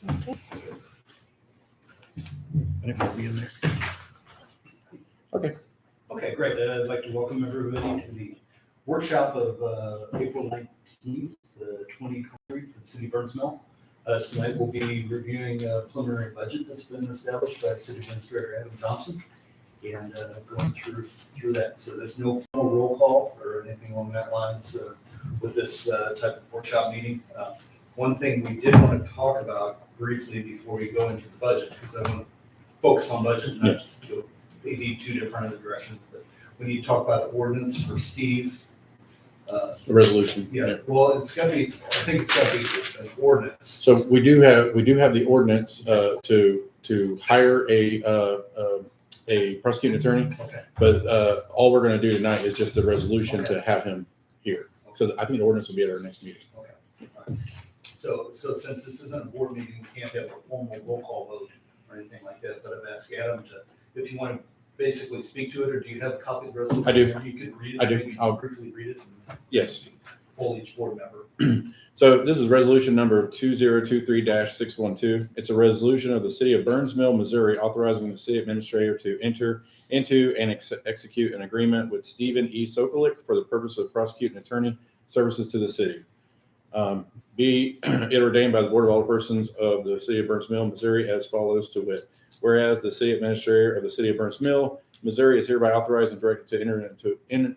I didn't want to be in there. Okay, great. I'd like to welcome everybody to the workshop of April 19th, 2023 for the City of Burns Mill. Tonight we'll be reviewing a preliminary budget that's been established by City Administrator Adam Thompson and going through that. So there's no formal roll call or anything along that lines with this type of workshop meeting. One thing we did want to talk about briefly before we go into the budget, because I want to focus on budget, not go maybe two different other directions, but we need to talk about the ordinance for Steve. The resolution. Yeah, well, it's gotta be, I think it's gotta be an ordinance. So we do have the ordinance to hire a prosecuting attorney, Okay, but all we're going to do tonight is just the resolution to have him here. So I think the ordinance will be at our next meeting. okay. All right. So since this isn't a board meeting, we can't have a formal roll call vote or anything like that, but I've asked Adam to, if you want to basically speak to it, or do you have a copy of the resolution? I do. You could read it. I do. Maybe I'll- briefly read it and Yes. poll each board member. So this is resolution number 2023-612. It's a resolution of the City of Burns Mill, Missouri, authorizing the city administrator to enter into and execute an agreement with Stephen E. Sokolik for the purpose of prosecuting attorney services to the city. Be it ordained by the Board of Alderpersons of the City of Burns Mill, Missouri, as follows to wit. Whereas the city administrator of the City of Burns Mill, Missouri, is hereby authorized and directed to enter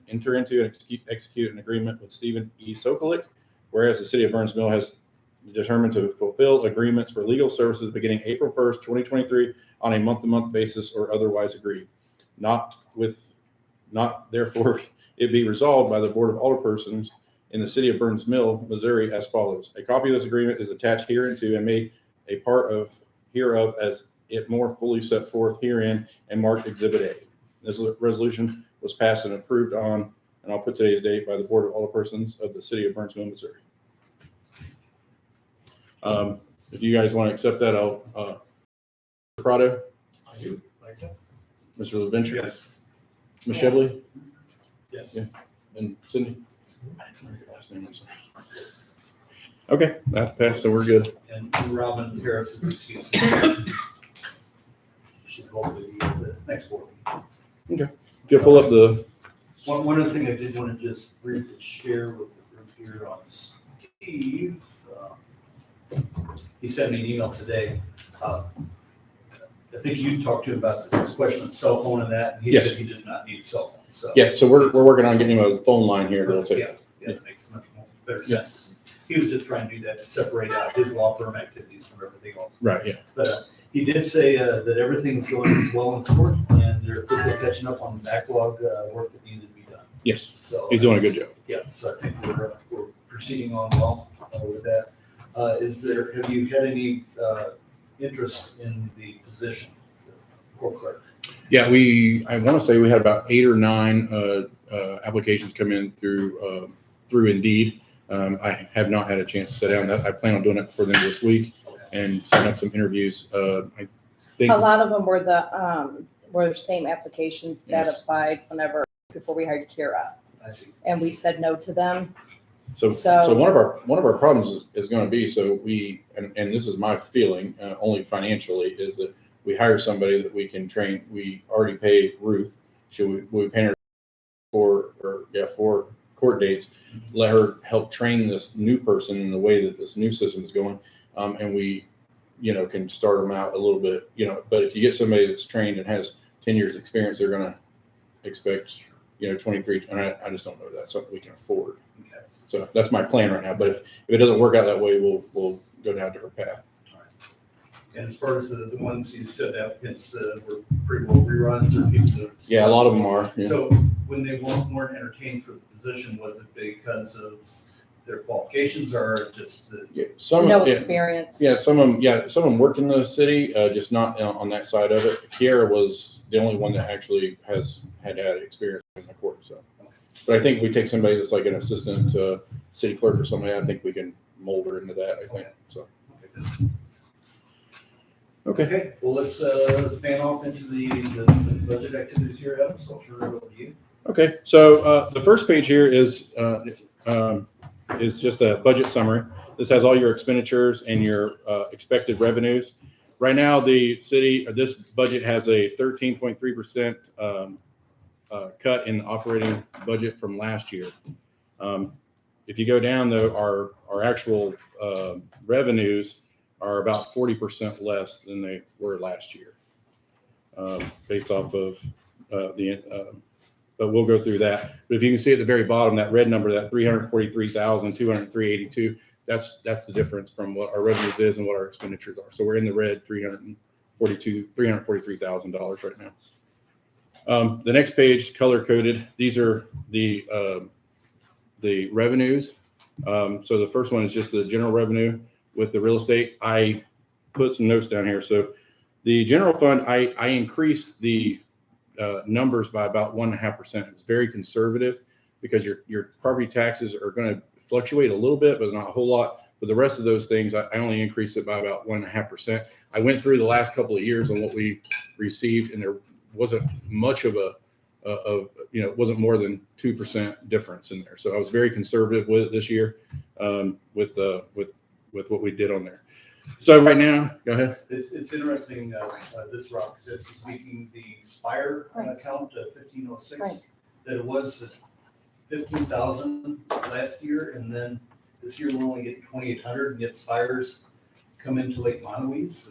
into and execute an agreement with Stephen E. Sokolik. Whereas the City of Burns Mill has determined to fulfill agreements for legal services beginning April 1st, 2023, on a month-to-month basis or otherwise agreed. Not therefore it be resolved by the Board of Alderpersons in the City of Burns Mill, Missouri, as follows. A copy of this agreement is attached hereunto and made a part of hereof as it more fully set forth herein and marked Exhibit A. This resolution was passed and approved on, and I'll put today's date, by the Board of Alderpersons of the City of Burns Mill, Missouri. If you guys want to accept that, I'll, Mr. Prado, I do, like that. Mr. LaVenture, Yes. Ms. Shibley, Yes. Yeah. and Cindy. I didn't know your last name, I'm sorry. Okay, that passed, so we're good. And Robin Harris is excused. Should hopefully be at the next board meeting. If you pull up the, One other thing I did want to just briefly share with the group here on Steve. He sent me an email today. I think you talked to him about this question of cell phone and that. And he Yes. said he did not need a cell phone, so. yeah, so we're working on getting him a phone line here that'll take. Yeah, it makes much more better Yeah. sense. He was just trying to do that to separate out his law firm activities from everything else. Right, yeah. But he did say that everything's going well in court and they're quickly catching up on the backlog work that needed to be done. Yes, So he's doing a good job. yeah, so I think we're proceeding on well with that. Have you had any interest in the position, the court clerk? Yeah, I want to say we had about 8 or 9 applications come in through Indeed. I have not had a chance to sit down. I plan on doing it before the end of this week and setting up some interviews. I think A lot of them were the same applications that Yes. applied before we hired Kira, I see. and we said no to them. so. So- So one of our problems is going to be, so we, and this is my feeling, only financially, is that we hire somebody that we can train. We already pay Ruth. We pay her for court dates. Let her help train this new person in the way that this new system is going, and we, can start them out a little bit. But if you get somebody that's trained and has 10 years experience, they're going to expect 23. And I just don't know if that's something we can afford. Okay. So that's my plan right now. But if it doesn't work out that way, we'll go down a different path. And as far as the ones you said applicants were pretty well reruns or people that. Yeah, a lot of them are. Yeah. So when they weren't entertained for the position, was it because of their qualifications or just the? Yeah, No yeah, experience. yeah, some of them work in the city, just not on that side of it. Kiara was the only one that actually had experience in the court. So, but I think if we take somebody that's like an assistant city clerk or somebody, I think we can mold her into that. I think so. Okay. Okay, well, let's fan off into the budget activities here, Adam, so I'll turn it over to you. Okay. So the first page here is is just a budget summary. This has all your expenditures and your expected revenues. Right now, the city, or this budget has a 13.3% cut in the operating budget from last year. If you go down, though, our actual revenues are about 40% less than they were last year, based off of but we'll go through that. But if you can see at the very bottom, that red number, that 343,203.82, that's the difference from what our revenues is and what our expenditures are. So we're in the red, $343,000 right now. The next page, color coded. These are the revenues. So the first one is just the general revenue with the real estate. I put some notes down here. So the general fund, I increased the numbers by about 1.5%. It's very conservative because your property taxes are going to fluctuate a little bit, but not a whole lot. But the rest of those things, I only increased it by about 1.5%. I went through the last couple of years on what we received, and there wasn't much of it wasn't more than 2% difference in there. So I was very conservative with it this year, with what we did on there. So right now, go ahead. It's interesting, this Rob, because it's speaking the Spire account of 1506, Right. that it was 15,000 last year, and then this year we're only getting 2,800, and yet Spires come into Lake Monowese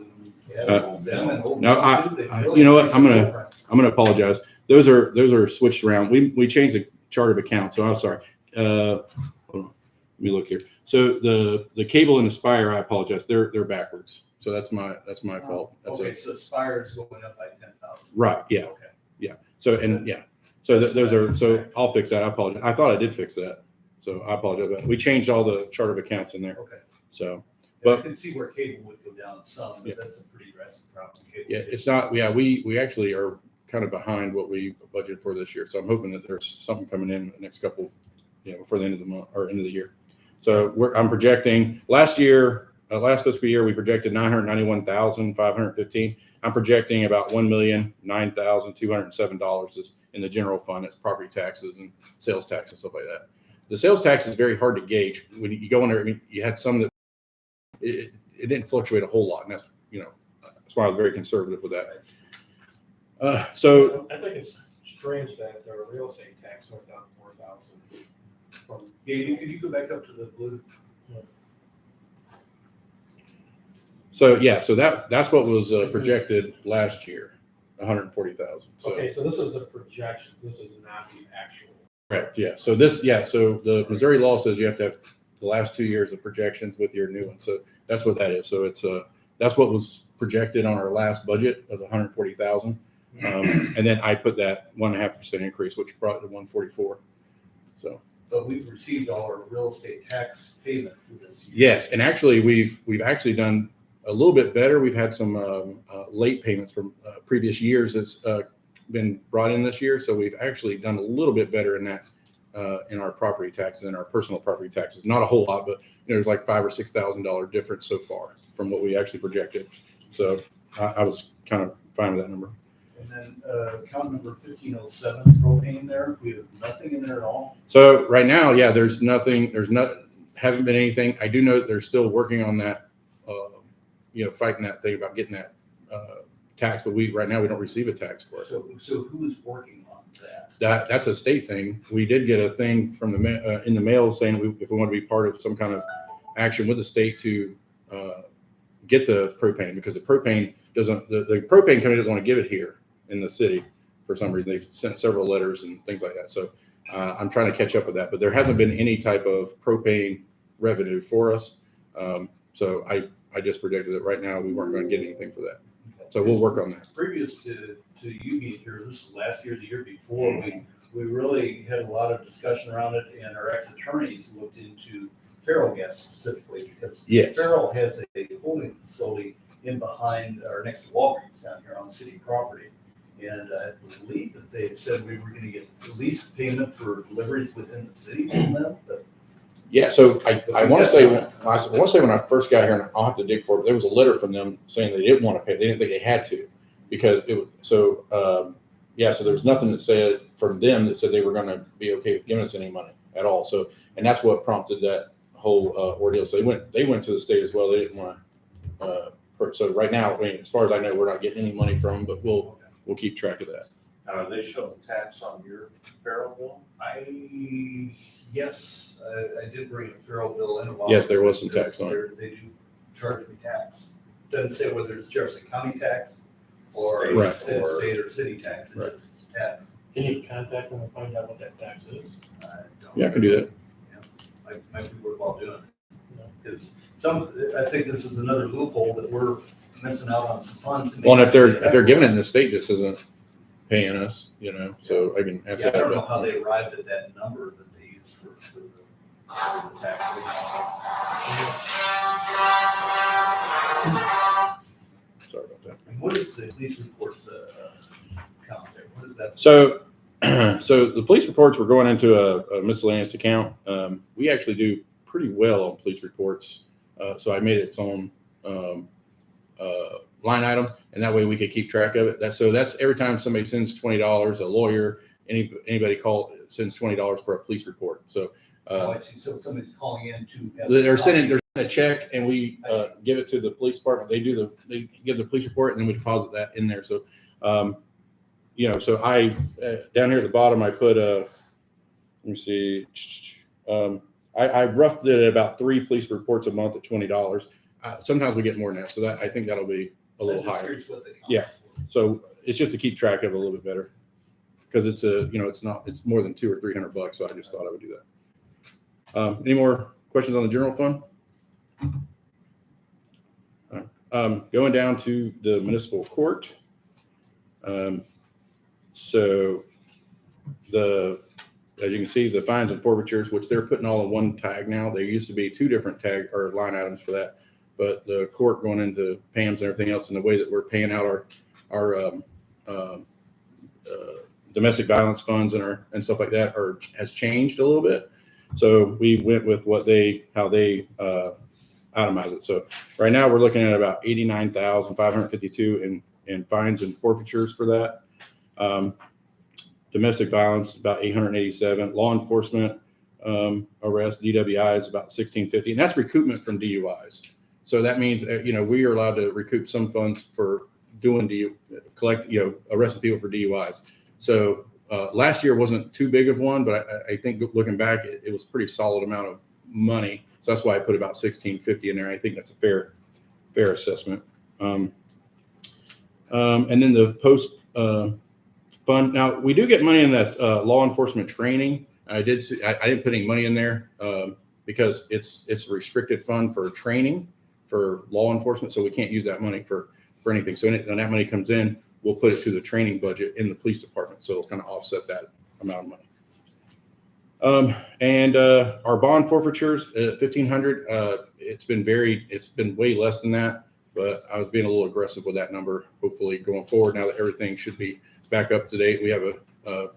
and them and Old No, Mountain, they really you know what? increased the footprint. I'm going to apologize. Those are switched around. We changed the chart of accounts, so I'm sorry. Hold on. Let me look here. So the cable and the Spire, I apologize. They're backwards. So that's my fault. That's Okay, so Spire is going up by 10,000. right. Yeah. Okay. Yeah. So So those are. So I'll fix that. I apologize. I thought I did fix that. So I apologize. We changed all the chart of accounts in there. Okay. So. Yeah, I But- can see where cable would go down some, but Yeah. that's a pretty drastic drop in cable. Yeah, it's not. Yeah, we actually are kind of behind what we budgeted for this year. So I'm hoping that there's something coming in the next couple, before the end of the month or end of the year. So I'm projecting last fiscal year, we projected 991,515. I'm projecting about $1,009,207 is in the general fund. It's property taxes and sales tax and stuff like that. The sales tax is very hard to gauge. When you go in there, I mean, you had some that it didn't fluctuate a whole lot, and that's why I was very conservative with that. So I think it's strange that the real estate tax went down 4,000 from. Gabe, could you go back up to the blue? So that's what was projected last year, 140,000. So, Okay, so this is the projections. This is not the actual. correct. Yeah. So so the Missouri law says you have to have the last 2 years of projections with your new one. So that's what that is. So it's that's what was projected on our last budget of 140,000. And then I put that 1.5% increase, which brought it to 144. So. But we've received all our real estate tax payment for this year. Yes, and actually we've actually done a little bit better. We've had some late payments from previous years that's been brought in this year, so we've actually done a little bit better in that in our property taxes and our personal property taxes. Not a whole lot, but there's like $5,000 or $6,000 difference so far from what we actually projected. So I was kind of fine with that number. And then account number 1507, propane there, we have nothing in there at all. So right now, yeah, there's nothing. Haven't been anything. I do know that they're still working on that. Fighting that thing about getting that tax, but right now we don't receive a tax for it. So who's working on that? That's a state thing. We did get a thing from in the mail saying if we want to be part of some kind of action with the state to get the propane, because the propane doesn't. The propane company doesn't want to give it here in the city for some reason. They've sent several letters and things like that. So I'm trying to catch up with that, but there hasn't been any type of propane revenue for us. So I just predicted that right now we weren't going to get anything for that. So we'll work on that. Previous to you being here, this was last year, the year before, we really had a lot of discussion around it, and our ex-attorneys looked into Farrell Gas specifically, because Yes. Farrell has a holding facility in behind, or next to Walgreens down here on city property. And I believe that they said we were going to get at least payment for deliveries within the city from them, but Yeah, so I want to say when I first got here, and I'll have to dig for it, there was a letter from them saying they didn't want to pay. They didn't think they had to, because it was so there was nothing that said from them that said they were going to be okay with giving us any money. at all. So, and that's what prompted that whole ordeal. So they went to the state as well. They didn't want to. So right now, I mean, as far as I know, we're not getting any money from them, but we'll keep track of that. Are they showing tax on your Farrell bill? Yes, I did bring a Farrell bill in. Yes, there was some tax on it. They do charge me tax. Doesn't say whether it's Jefferson County tax or Right. state or city tax. It's Right. just tax. Can you contact them and find out what that tax is? I don't Yeah, I can do that. Might be worthwhile doing it. Because I think this is another loophole that we're missing out on some funds. Well, and if they're giving it in the state, just isn't paying us, so I can answer Yeah, I don't know that. how they arrived at that number that they use for the taxation. Sorry about that. And what is the police reports count there? What is that? So, so the police reports were going into a miscellaneous account. We actually do pretty well on police reports. So I made its own line item, and that way we could keep track of it. That's every time somebody sends $20, a lawyer, anybody sends $20 for a police report. So Oh, I see. So somebody's calling in to. have- they're sending a check, and we give it to the police department. They give the police report, and then we deposit that in there. So, so I down here at the bottom I put let me see, I roughed it at about 3 police reports a month at $20. Sometimes we get more than that, so I think that'll be a little I'm just higher. curious what they count Yeah. for. So it's just to keep track of it a little bit better, because it's it's more than $200 or $300. So I just thought I would do that. Any more questions on the general fund? All right. Going down to the municipal court. So as you can see, the fines and forfeitures, which they're putting all in one tag now. There used to be 2 different tag or line items for that, but the court going into PAMs and everything else, and the way that we're paying out our domestic violence funds and stuff like that has changed a little bit. So we went with how they itemize it. So right now we're looking at about 89,552 in fines and forfeitures for that. Domestic violence about 887. Law enforcement arrest DWI is about 1650, and that's recoupment from DUIs. So that means we are allowed to recoup some funds for arresting people for DUIs. So last year wasn't too big of one, but I think looking back, it was a pretty solid amount of money. So that's why I put about 1650 in there. I think that's a fair assessment. And then the post fund. Now we do get money in that law enforcement training. I didn't put any money in there because it's a restricted fund for training for law enforcement, so we can't use that money for anything. So when that money comes in, we'll put it to the training budget in the police department. So it'll kind of offset that amount of money. And our bond forfeitures, 1,500. It's been way less than that, but I was being a little aggressive with that number. Hopefully, going forward, now that everything should be back up to date, we have a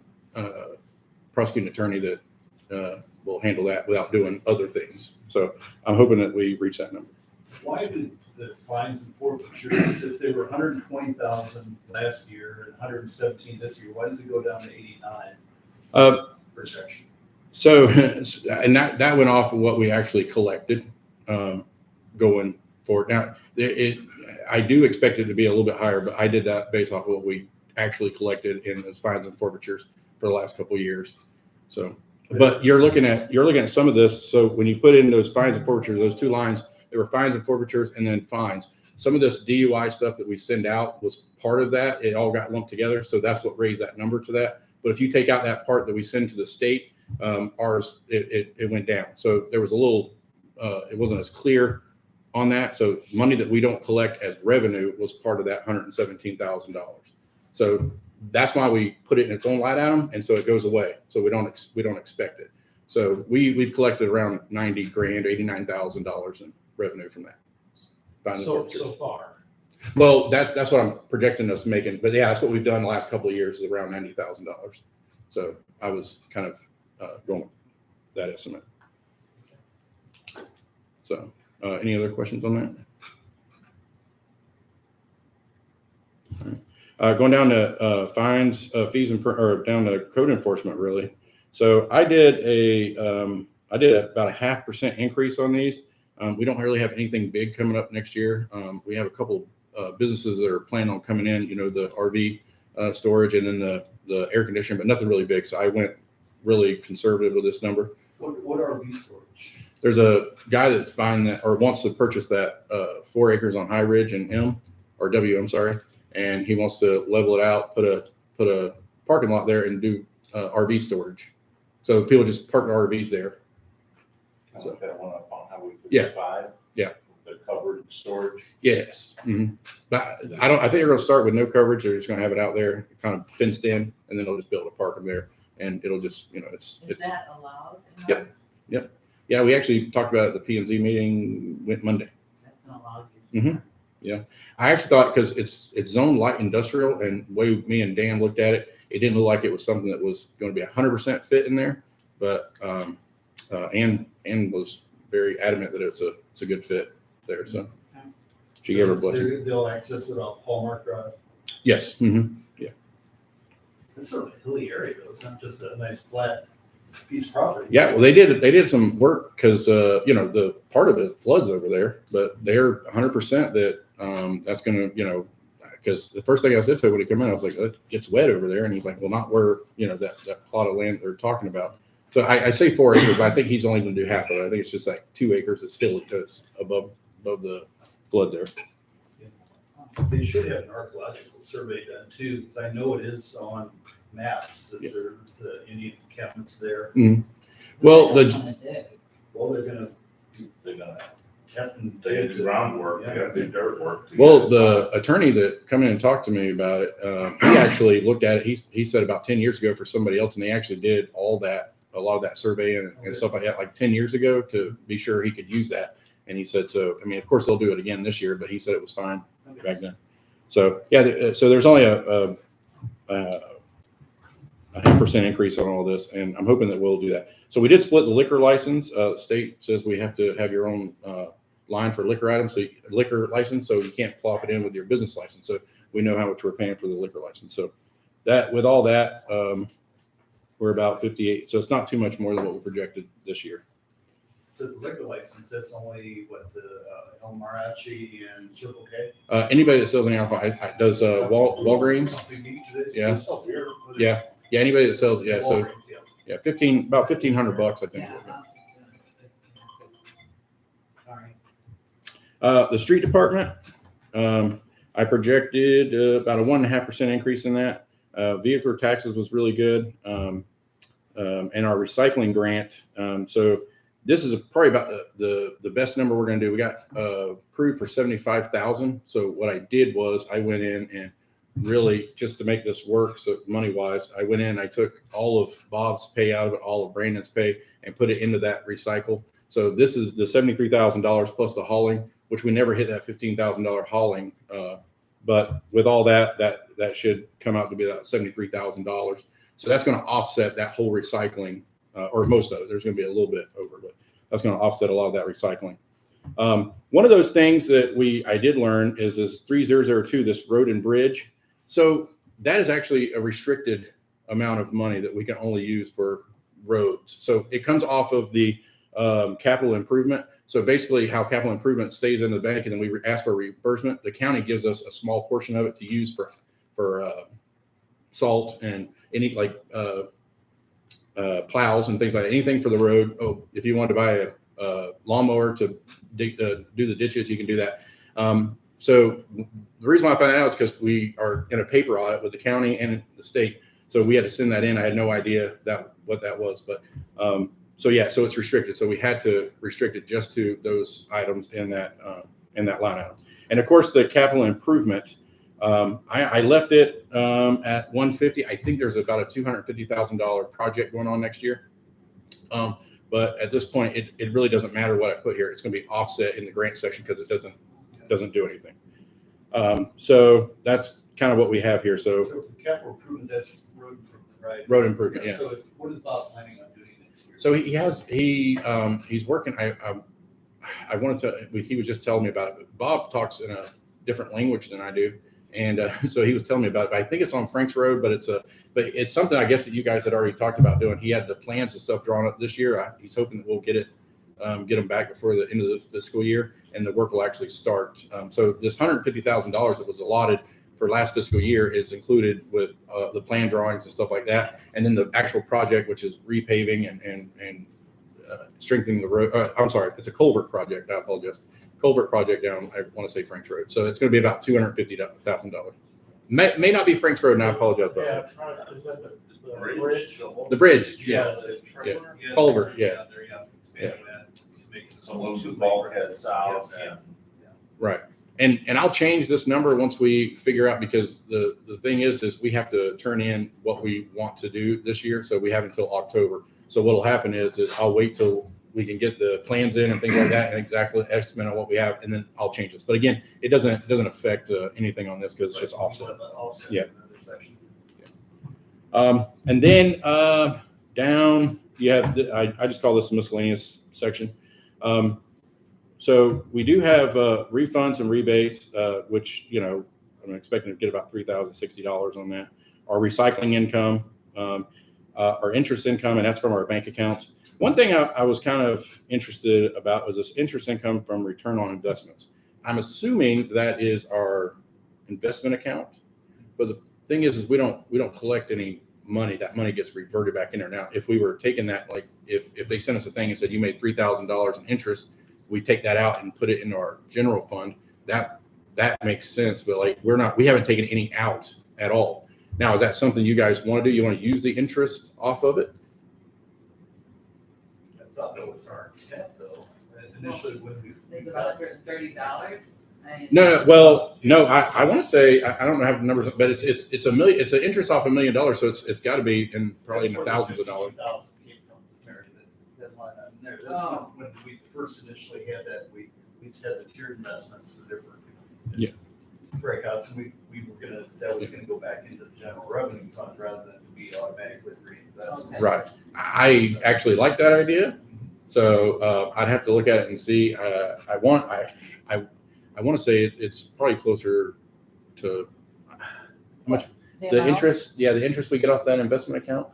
prosecuting attorney that will handle that without doing other things. So I'm hoping that we reach that number. Why do the fines and forfeitures, if they were 120,000 last year and 117 this year, why does it go down to 89 projection? So, and that went off of what we actually collected going forward. Now, I do expect it to be a little bit higher, but I did that based off of what we actually collected in those fines and forfeitures for the last couple of years. So, but you're looking at some of this. So when you put in those fines and forfeitures, those 2 lines, there were fines and forfeitures and then fines. Some of this DUI stuff that we send out was part of that. It all got lumped together. So that's what raised that number to that. But if you take out that part that we send to the state, ours, it went down. So there was a little, it wasn't as clear on that. So money that we don't collect as revenue was part of that $117,000. So that's why we put it in its own line item. And so it goes away. So we don't expect it. So we've collected around $90,000, $89,000 in revenue from that. So far. Well, that's what I'm projecting us making. But yeah, that's what we've done the last couple of years is around $90,000. So I was kind of going with that estimate. So any other questions on that? All right. Going down to fines, fees, or down to code enforcement, really. So I did about a 0.5% increase on these. We don't really have anything big coming up next year. We have a couple businesses that are planning on coming in, the RV storage and then the air conditioning, but nothing really big. So I went really conservative with this number. What are we storage? There's a guy that's buying that or wants to purchase that 4 acres on High Ridge and W, I'm sorry, and he wants to level it out, put a parking lot there and do RV storage. So people just park their RVs there. Kind of like that one up on Highway Yeah. 55. Yeah. The covered storage. Yes. But I think they're going to start with no coverage. They're just going to have it out there, kind of fenced in, and then they'll just be able to park them there, and it'll just, Is that allowed? Yep. Yeah, we actually talked about it at the P&Z meeting went Monday. That's an allowed use. I actually thought because it's zoned light industrial, and the way me and Dan looked at it, it didn't look like it was something that was going to be 100% fit in there. But Ann was very adamant that it's a good fit there. So she gave her blessing. They'll access it off Hallmark Drive. Yes. Yeah. It's sort of a hilly area though. It's not just a nice flat piece of property. Yeah. Well, they did some work because the part of it floods over there, but they're 100% that that's going to because the first thing I said to him when he came in, I was like, it gets wet over there. And he's like, well, not where, that plot of land they're talking about. So I say 4 acres, but I think he's only going to do half of it. I think it's just like 2 acres. It's still above the flood there. They should have an archaeological survey done too, because I know it is on maps that there's the Indian encampments there. Well, They don't wanna dig. Well, they're gonna They're gonna, have to. they had to do groundwork, they got to do dirt work. to Well, get it the attorney that come in and talked to me about it, he actually looked at it. He said about 10 years ago for somebody else, and they actually did a lot of that survey and stuff like that, like 10 years ago to be sure he could use that. And he said, so, I mean, of course they'll do it again this year, but he said it was fine back then. So yeah, so there's only a 100% increase on all this, and I'm hoping that we'll do that. So we did split the liquor license. The state says we have to have your own line for liquor items, so liquor license, so you can't plop it in with your business license. So we know how much we're paying for the liquor license. So that with all that, we're about 58. So it's not too much more than what we projected this year. So the liquor license, that's only what the El Mariachi and Circle K? Anybody that sells any alcohol does Walgreens. Yeah. Yeah. Yeah. Anybody that sells, yeah. So yeah, about $1,500, I think. Yeah. Sorry. The street department, I projected about a 1.5% increase in that. Vehicle taxes was really good, and our recycling grant. So this is probably about the best number we're going to do. We got approved for $75,000. So what I did was I went in and really just to make this work, so money wise, I went in, I took all of Bob's pay out of it, all of Brandon's pay, and put it into that recycle. So this is the $73,000 plus the hauling, which we never hit that $15,000 hauling. But with all that should come out to be about $73,000. So that's going to offset that whole recycling, or most of it. There's going to be a little bit over, but that's going to offset a lot of that recycling. One of those things that I did learn is this 3002, this road and bridge. So that is actually a restricted amount of money that we can only use for roads. So it comes off of the capital improvement. So basically how capital improvement stays in the bank and then we ask for reimbursement, the county gives us a small portion of it to use for salt and any plows and things like that. Anything for the road. Oh, if you want to buy a lawnmower to do the ditches, you can do that. So the reason why I found out is because we are in a paper audit with the county and the state. So we had to send that in. I had no idea what that was, but so it's restricted. So we had to restrict it just to those items in that line item. And of course, the capital improvement, I left it at 150. I think there's about a $250,000 project going on next year. But at this point, it really doesn't matter what I put here. It's going to be offset in the grant section because it doesn't do anything. So that's kind of what we have here. So So for capital improvement, that's road improvement, right? road improvement, yeah. So what is Bob planning on doing next year? So he's working. I wanted to. He was just telling me about it. But Bob talks in a different language than I do, And so he was telling me about it. But I think it's on Franks Road, but it's something I guess that you guys had already talked about doing. He had the plans and stuff drawn up this year. He's hoping that we'll get them back before the end of the fiscal year, and the work will actually start. So this $150,000 that was allotted for last fiscal year is included with the plan drawings and stuff like that, and then the actual project, which is repaving and strengthening the road. I'm sorry, it's a culvert project. I apologize. Culvert project down, I want to say Franks Road. So it's going to be about $250,000. May not be Franks Road, and I apologize about Yeah, that. is that the Bridge. bridge? The bridge, Yeah, yeah. the Yeah. yes, Culvert, there, yeah. there, yeah. Expanding that, making it So those two bulkheads out Yes, and Right. And I'll change this number once we figure out, because the thing is we have to turn in what we want to do this year. So we have until October. So what'll happen is I'll wait till we can get the plans in and things like that and exactly estimate on what we have, and then I'll change this. But again, it doesn't affect anything on this because it's just offset. Offset Yeah. in another section. And then down, you have, I just call this the miscellaneous section. So we do have refunds and rebates, which, I'm expecting to get about $3,060 on that. Our recycling income, our interest income, and that's from our bank accounts. One thing I was kind of interested about was this interest income from return on investments. I'm assuming that is our investment account, but the thing is we don't collect any money. That money gets reverted back in there. Now, if we were taking that, like if they sent us a thing and said you made $3,000 in interest, we take that out and put it into our general fund. That makes sense, but like we haven't taken any out at all. Now, is that something you guys want to do? You want to use the interest off of it? I thought that was our intent though, initially when we. Is it $130? No. I want to say I don't have the numbers, but it's $1 million. It's an interest off $1 million, so it's got to be probably in the thousands of dollars. $1,000 came from, Mary, that line item there. That's Oh. when we first initially had that, we just had the tiered investments, the different. Yeah. Breakouts, and that was gonna go back into the general revenue fund rather than be automatically reinvested. Okay. Right. I actually like that idea. So I'd have to look at it and see. I want to say it's probably closer to how much the amount? interest. Yeah, the interest we get off that investment account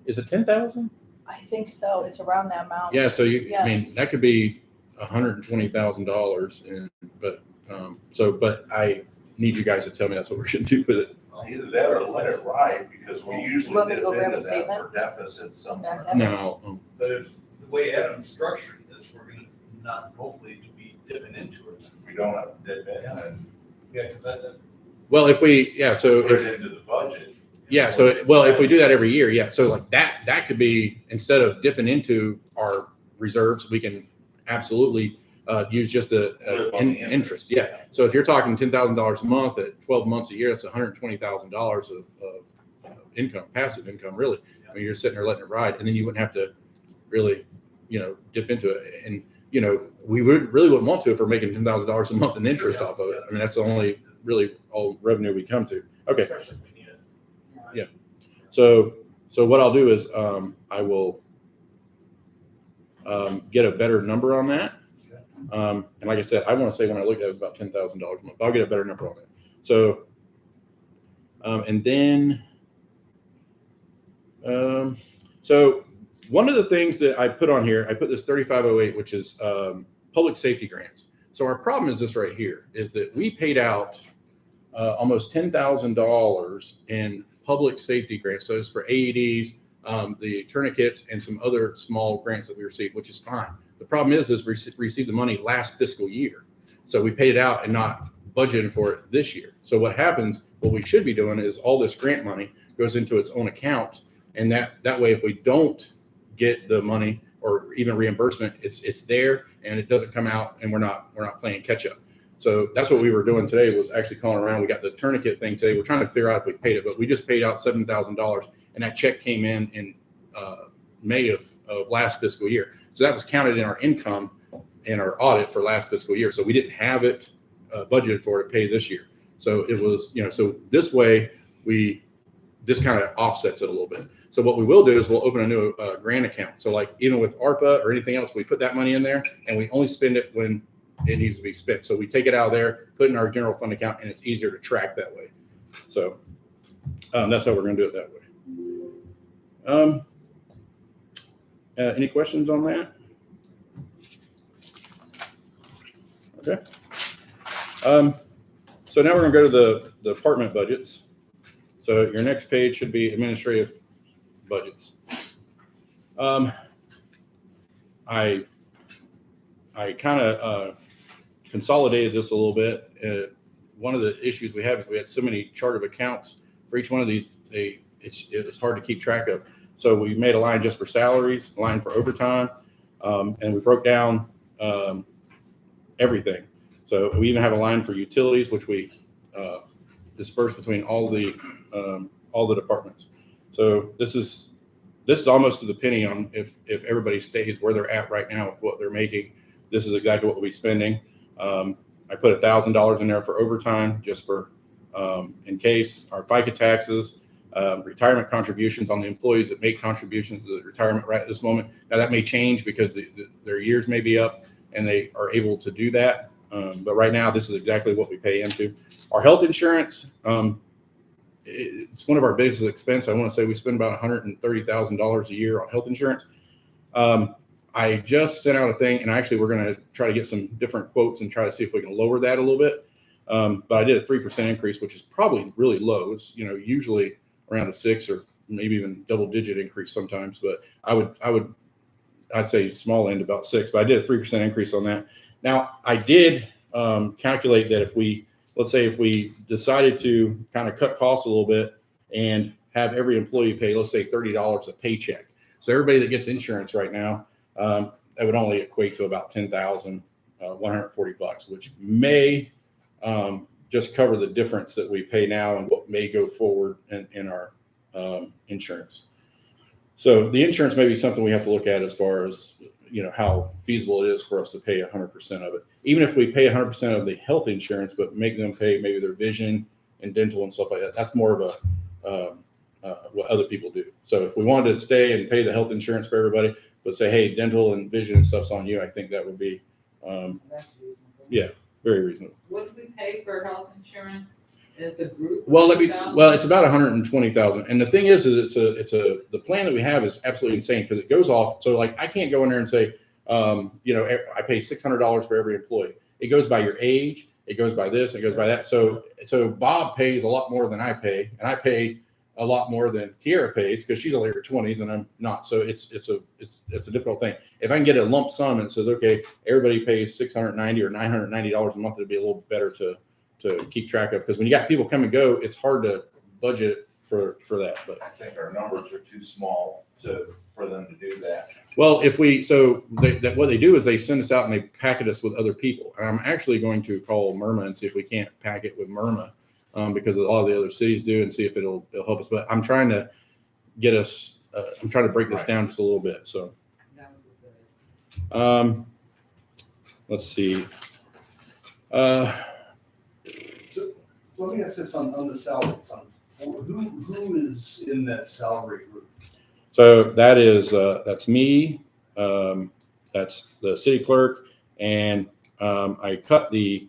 is it 10,000? I think so. It's around that amount. Yeah. So I mean, Yes. that could be $120,000. But I need you guys to tell me that's what we're going to do with it. either that or let it ride, because we usually Want me to dip go grab into a that statement? for deficits somewhere. Yeah. No. But if the way Adam's structuring this, we're gonna not hopefully to be dipping into it. We don't have to dip in and Yeah, because that, Well, if we so put if it into the budget. Yeah. So, if we do that every year, yeah. So like that could be, instead of dipping into our reserves, we can absolutely use just the Live on the interest. Yeah. So if you're talking $10,000 a month at 12 months a year, that's $120,000 of income, passive income, really. I mean, you're sitting there letting it ride, and then you wouldn't have to really, dip into it. And, we wouldn't want to if we're making $10,000 a month in interest off of it. I mean, that's the only really all revenue we come to. Okay. Especially if we need it. So what I'll do is I will get a better number on that. And like I said, I want to say when I looked at it, it was about $10,000 a month. I'll get a better number on it. So, and then, so one of the things that I put on here, I put this 3508, which is public safety grants. So our problem is this right here, is that we paid out almost $10,000 in public safety grants. So it's for AEDs, the tourniquets, and some other small grants that we received, which is fine. The problem is we received the money last fiscal year. So we paid it out and not budgeted for it this year. So what happens, what we should be doing is all this grant money goes into its own account. And that way, if we don't get the money or even reimbursement, it's there and it doesn't come out, and we're not playing catch up. So that's what we were doing today, was actually calling around. We got the tourniquet thing today. We're trying to figure out if we paid it, but we just paid out $7,000, and that check came in May of last fiscal year. So that was counted in our income and our audit for last fiscal year. So we didn't have it budgeted for it to pay this year. So it was, so this way this kind of offsets it a little bit. So what we will do is we'll open a new grant account. So like even with ARPA or anything else, we put that money in there and we only spend it when it needs to be spent. So we take it out of there, put it in our general fund account, and it's easier to track that way. So that's how we're going to do it that way. Any questions on that? Okay. So now we're going to go to the department budgets. So your next page should be administrative budgets. I kind of consolidated this a little bit. One of the issues we have is we had so many chart of accounts for each one of these. It's hard to keep track of. So we made a line just for salaries, a line for overtime, and we broke down everything. So we even have a line for utilities, which we disperse between all the departments. So this is almost to the penny on if everybody stays where they're at right now with what they're making. This is exactly what we'll be spending. I put $1,000 in there for overtime just for in case. Our FICA taxes, retirement contributions on the employees that make contributions to the retirement right at this moment. Now that may change because their years may be up and they are able to do that. But right now, this is exactly what we pay into. Our health insurance, it's one of our biggest expense. I want to say we spend about $130,000 a year on health insurance. I just sent out a thing, and actually we're going to try to get some different quotes and try to see if we can lower that a little bit. But I did a 3% increase, which is probably really low. It's usually around a 6 or maybe even double-digit increase sometimes. But I'd say small end about 6. But I did a 3% increase on that. Now I did calculate that if we decided to kind of cut costs a little bit and have every employee pay, let's say $30 a paycheck. So everybody that gets insurance right now, that would only equate to about $10,140, which may just cover the difference that we pay now and what may go forward in our insurance. So the insurance may be something we have to look at as far as how feasible it is for us to pay 100% of it. Even if we pay 100% of the health insurance, but make them pay maybe their vision and dental and stuff like that, that's more of what other people do. So if we wanted to stay and pay the health insurance for everybody, but say, hey, dental and vision and stuff's on you, I think that would be, That's reasonable. yeah, very reasonable. What do we pay for health insurance as a group? Well, $1,000? it's about 120,000. And the thing is the plan that we have is absolutely insane because it goes off. So like, I can't go in there and say, I pay $600 for every employee. It goes by your age. It goes by this, it goes by that. So Bob pays a lot more than I pay, and I pay a lot more than Kiera pays because she's only in her 20s and I'm not. So it's a difficult thing. If I can get a lump sum and it says, okay, everybody pays $690 or $990 a month, it'd be a little better to keep track of, because when you got people come and go, it's hard to budget for that. But I think our numbers are too small for them to do that. well, what they do is they send us out and they packet us with other people. And I'm actually going to call Myrma and see if we can't pack it with Myrma, because a lot of the other cities do, and see if it'll help us. But I'm trying to get us. I'm trying to break this down just a little bit. So That would be good. let's see. So let me ask this on the salaries. Who is in that salary group? So that's me. That's the city clerk, and I cut the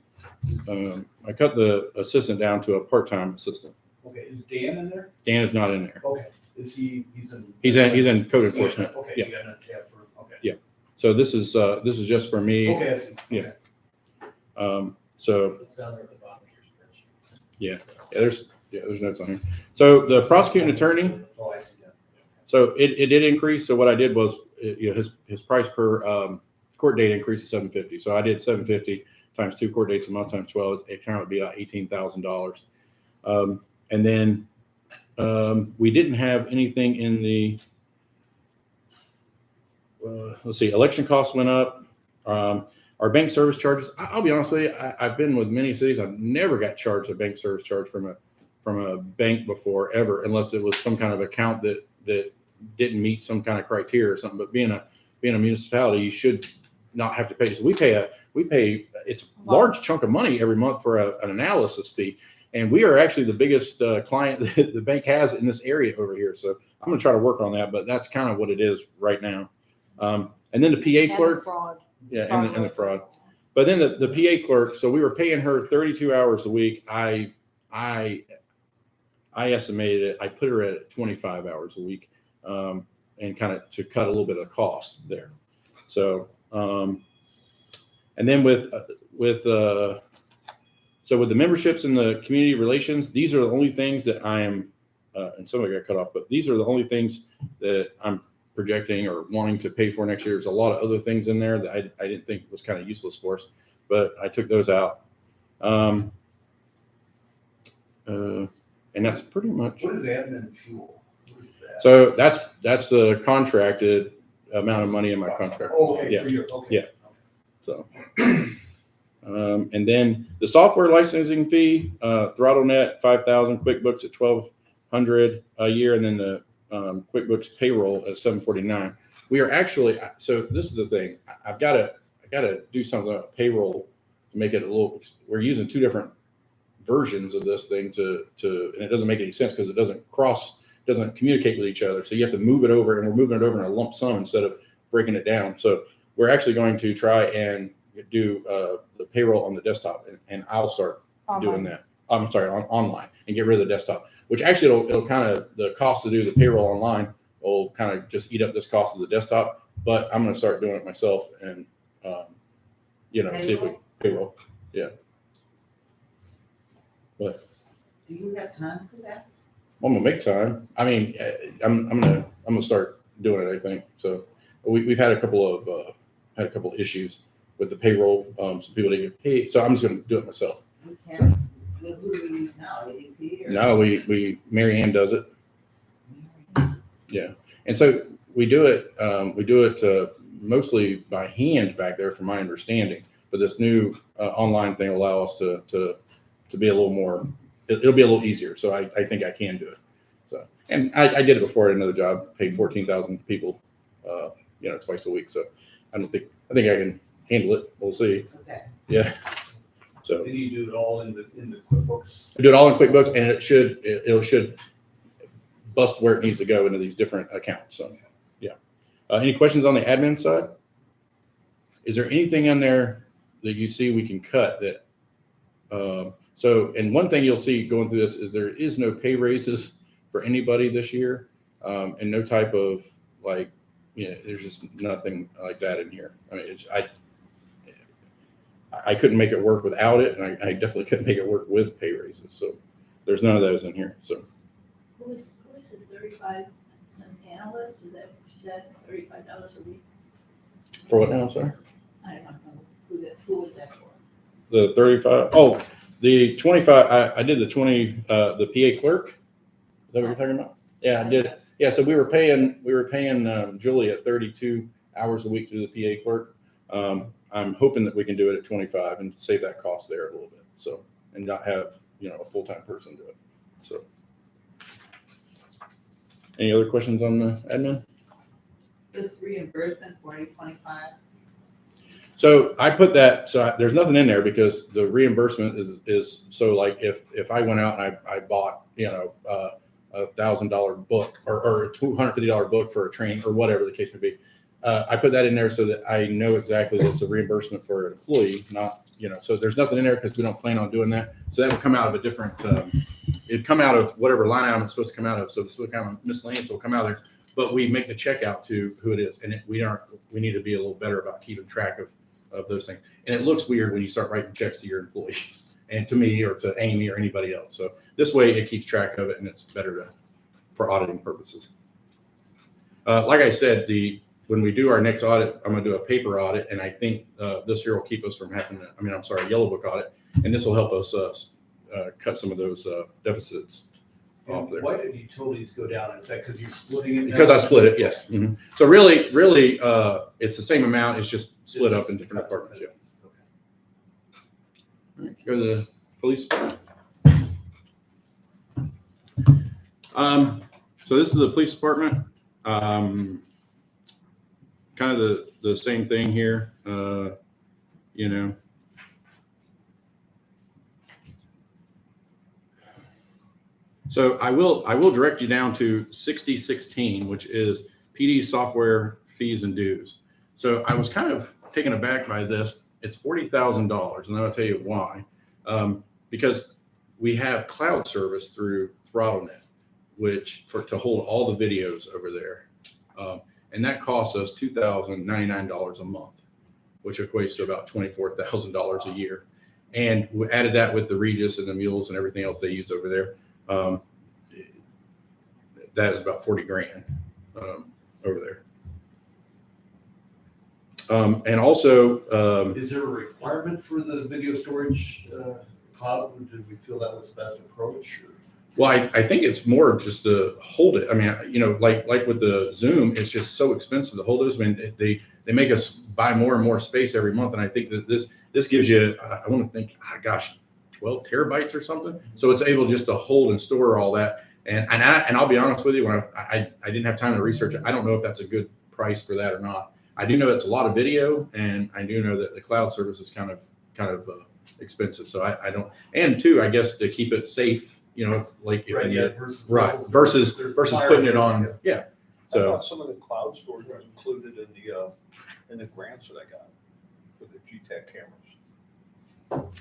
assistant down to a part-time assistant. Okay, is Dan in there? Dan is not in there. Okay, he's in? He's in code enforcement. Okay, Yeah. you got enough tab for, okay. Yeah. So this is just for me. Okay, I see. Yeah. Okay. So It's down there at the bottom of your spreadsheet. yeah, there's notes on here. So the prosecuting attorney. Oh, I see that. So it did increase. So what I did was, his price per court date increased to $750. So I did $750 times 2 court dates a month times 12. It kind of would be about $18,000. And then we didn't have anything in the. Let's see. Election costs went up. Our bank service charges. I'll be honest with you. I've been with many cities. I've never got charged a bank service charge from a bank before, ever, unless it was some kind of account that didn't meet some kind of criteria or something. But being a municipality, you should not have to pay. So we pay it's a large chunk of money every month for an analysis fee, and we are actually the biggest client that the bank has in this area over here. So I'm going to try to work on that, but that's kind of what it is right now. And then the PA clerk, Fraud. yeah, and the fraud. But then the PA clerk, so we were paying her 32 hours a week. I estimated it. I put her at 25 hours a week, and kind of to cut a little bit of cost there. So, and then with the memberships and the community relations, these are the only things that I am, and somebody got cut off, but these are the only things that I'm projecting or wanting to pay for next year. There's a lot of other things in there that I didn't think was kind of useless for us, but I took those out. And that's pretty much. What is admin fuel? What is that? So that's the contracted amount of money in my contract. Oh, okay, Yeah. for you, okay. Yeah. So, and then the software licensing fee, ThrottleNet 5,000, QuickBooks at 1,200 a year, and then the QuickBooks payroll at 749. We are actually, so this is the thing. I gotta do something about payroll to make it a little. We're using two different versions of this thing to, and it doesn't make any sense because it doesn't communicate with each other. So you have to move it over, and we're moving it over in a lump sum instead of breaking it down. So we're actually going to try and do the payroll on the desktop, and I'll start doing that. I'm sorry, online, and get rid of the desktop, which actually it'll kind of, the cost to do the payroll online will kind of just eat up this cost of the desktop, but I'm going to start doing it myself and, see if we payroll. Yeah. But Do you have time for that? I'm gonna make time. I mean, I'm gonna start doing it, I think. So we've had a couple of issues with the payroll. Some people didn't get paid, so I'm just gonna do it myself. You can. Who do we use now, ADP or? No, we Mary Ann does it. Yeah, and so we do it mostly by hand back there, from my understanding. But this new online thing will allow us to be a little more. It'll be a little easier. So I think I can do it. So, and I did it before at another job. Paid 14,000 people, twice a week. So I think I can handle it. We'll see. Okay. Yeah. So Then you do it all in the QuickBooks. I do it all in QuickBooks, and it should bust where it needs to go into these different accounts. So, yeah. Any questions on the admin side? Is there anything in there that you see we can cut that? And one thing you'll see going through this is there is no pay raises for anybody this year, and no type of there's just nothing like that in here. I mean, I couldn't make it work without it, and I definitely couldn't make it work with pay raises. So there's none of those in here. So Who is this 35 cent analyst? Is that $35 a week? for what now? I'm sorry. I don't know who was that for? The 35. Oh, the 25. I did the 20. The PA clerk. Is that what you're talking about? Yeah, I did. Yeah. So we were paying Julie at 32 hours a week to do the PA clerk. I'm hoping that we can do it at 25 and save that cost there a little bit. So, and not have a full-time person do it. So, any other questions on the admin? This reimbursement for 825? So I put that, there's nothing in there because the reimbursement is so like if I went out and I bought, a $1,000 book or a $250 book for a training or whatever the case may be, I put that in there so that I know exactly that it's a reimbursement for an employee, not, so there's nothing in there because we don't plan on doing that. So that would come out of a different, it'd come out of whatever line item it's supposed to come out of. So this will come out of miscellaneous, will come out of there, but we make the check out to who it is. And we need to be a little better about keeping track of those things. And it looks weird when you start writing checks to your employees and to me or to Amy or anybody else. So this way it keeps track of it and it's better for auditing purposes. Like I said, when we do our next audit, I'm going to do a paper audit. And I think this year will keep us from having Yellow Book audit. And this will help us cut some of those deficits off there. Why did utilities go down? Is that because you're splitting it? Because I split it, yes. Mhm. So really, it's the same amount. It's just split up in different departments. Yeah. All right, go to the police. So this is the police department. Kind of the same thing here. So I will direct you down to 6016, which is PD software fees and dues. So I was kind of taken aback by this, it's $40,000, and I'll tell you why. Because we have cloud service through ThrottleNet, which to hold all the videos over there, and that costs us $2,099 a month, which equates to about $24,000 a year. And we added that with the Regis and the mules and everything else they use over there. That is about 40 grand over there. And also, Is there a requirement for the video storage cloud? Or did we feel that was the best approach? Or? well, I think it's more just to hold it. I mean, you know, like with the Zoom, it's just so expensive to hold those. I mean, they make us buy more and more space every month, and I think that this gives you, I want to think, 12 terabytes or something. So it's able just to hold and store all that. And I'll be honest with you, when I didn't have time to research it, I don't know if that's a good price for that or not. I do know it's a lot of video, and I do know that the cloud service is kind of expensive. So I don't, and two, I guess to keep it safe, you know, like if Right, you yeah, get, versus versus fire putting it there, on, yeah. yeah. I So thought some of the cloud storage was included in the grants that I got for the GTAC cameras.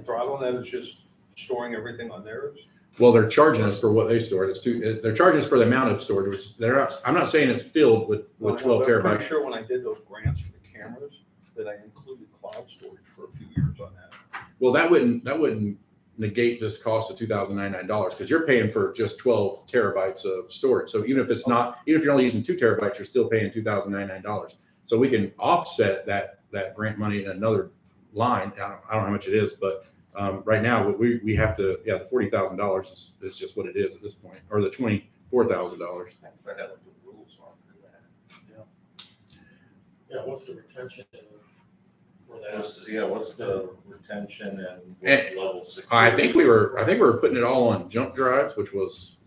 ThrottleNet is just storing everything on theirs. well, they're charging us for what they store. They're charging us for the amount of storage, which they're not, I'm not saying it's filled with 12 I'm pretty terabytes. sure when I did those grants for the cameras, that I included cloud storage for a few years on that. Well, that wouldn't negate this cost of $2,099 because you're paying for just 12 terabytes of storage. So even if you're only using 2 terabytes, you're still paying $2,099. So we can offset that grant money in another line. I don't know how much it is, but right now we have to, the $40,000 is just what it is at this point, or the $24,000. Find out what the rules are for that. Yeah, what's the retention for that? What's the retention and And what level security? I think we were putting it all on jump drives, which was,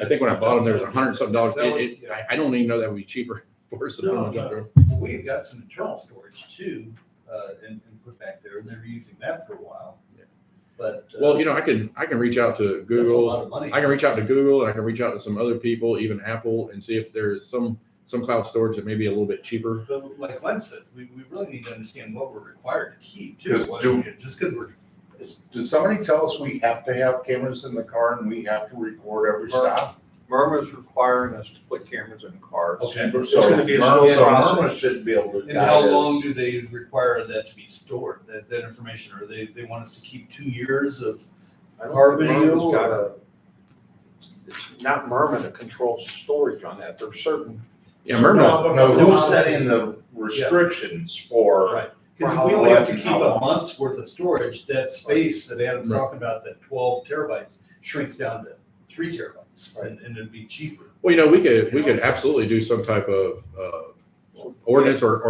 I think when I bought them, there was $100 something. I don't even know that would be cheaper for us to put them on jump drive. Well, we've got some internal storage too, and put back there, and they're using that for a while. Yeah. But Well, you know, I can reach out to that's a Google. lot of money. I can reach out to Google, and I can reach out to some other people, even Apple, and see if there's some cloud storage that may be a little bit cheaper. But like Glenn says, we really need to understand what we're required to keep too. Because Just because we're Does somebody tell us we have to have cameras in the car and we have to record every stop? Murmur's requiring us to put cameras in cars. Okay. It's gonna be a slow So process. Murmur should be able to And guide how us. long do they require that to be stored, that information? Or they want us to keep 2 years of, I don't Car think video Murmur's got or- it's not Murmur that controls storage on that. There's certain, Yeah, Murmur. No, who's setting the restrictions for? right? Because For if we how only have long to and keep how a long. month's worth of storage, that space that Adam's Right. talking about, that 12 terabytes, shrinks down to 3 terabytes, Right. and it'd be cheaper. Well, you know, we could absolutely do some type of ordinance or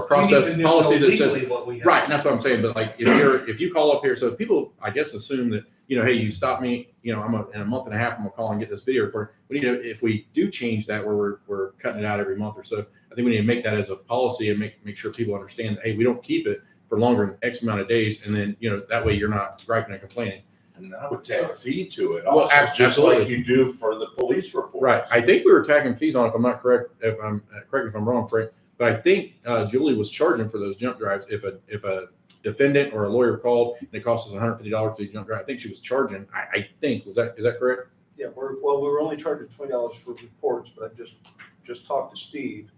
process We need to know policy that says, legally what we have. right, and that's what I'm saying. But like, if you call up here, so people, I guess, assume that, you know, hey, you stop me, you know, in a month and a half, I'm gonna call and get this video recorded. We need to, if we do change that, where we're cutting it out every month or so, I think we need to make that as a policy and make sure people understand that, hey, we don't keep it for longer than X amount of days, and then, you know, that way you're not griping and complaining. And I would tag a fee to it Well, also, just absolutely. like you do for the police reports. Right. I think we were tagging fees on it, if I'm not correct, correct me if I'm wrong, Frank, but I think Julie was charging for those jump drives. If a defendant or a lawyer called and it cost us $150 for the jump drive, I think she was charging. I think, is that correct? yeah, we were only charging $20 for reports, but I just talked to Steve.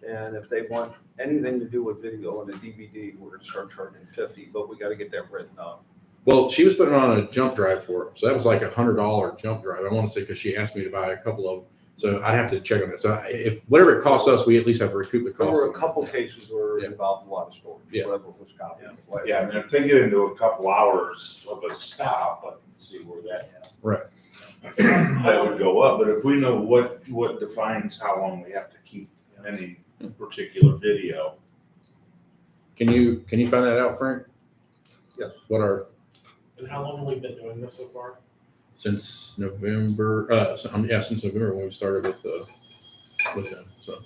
And if they want anything to do with video and a DVD, we're gonna start charging $50, but we gotta get that written up. Well, she was putting on a jump drive for it. So that was like $100 jump drive. I want to say, because she asked me to buy a couple of them. So I'd have to check on it. So if whatever it costs us, we at least have to recoup the There cost. were a of it. couple cases where Yeah. it involved a lot of storage, Yeah. whatever was copied. Yeah, I mean, if they get into a couple hours of a stop, I can see where that. Right. That would go up, but if we know what defines how long we have to keep any particular video. Can you find that out, Frank? Yes. What our, And how long have we been doing this so far? since November, since November when we started with them. So.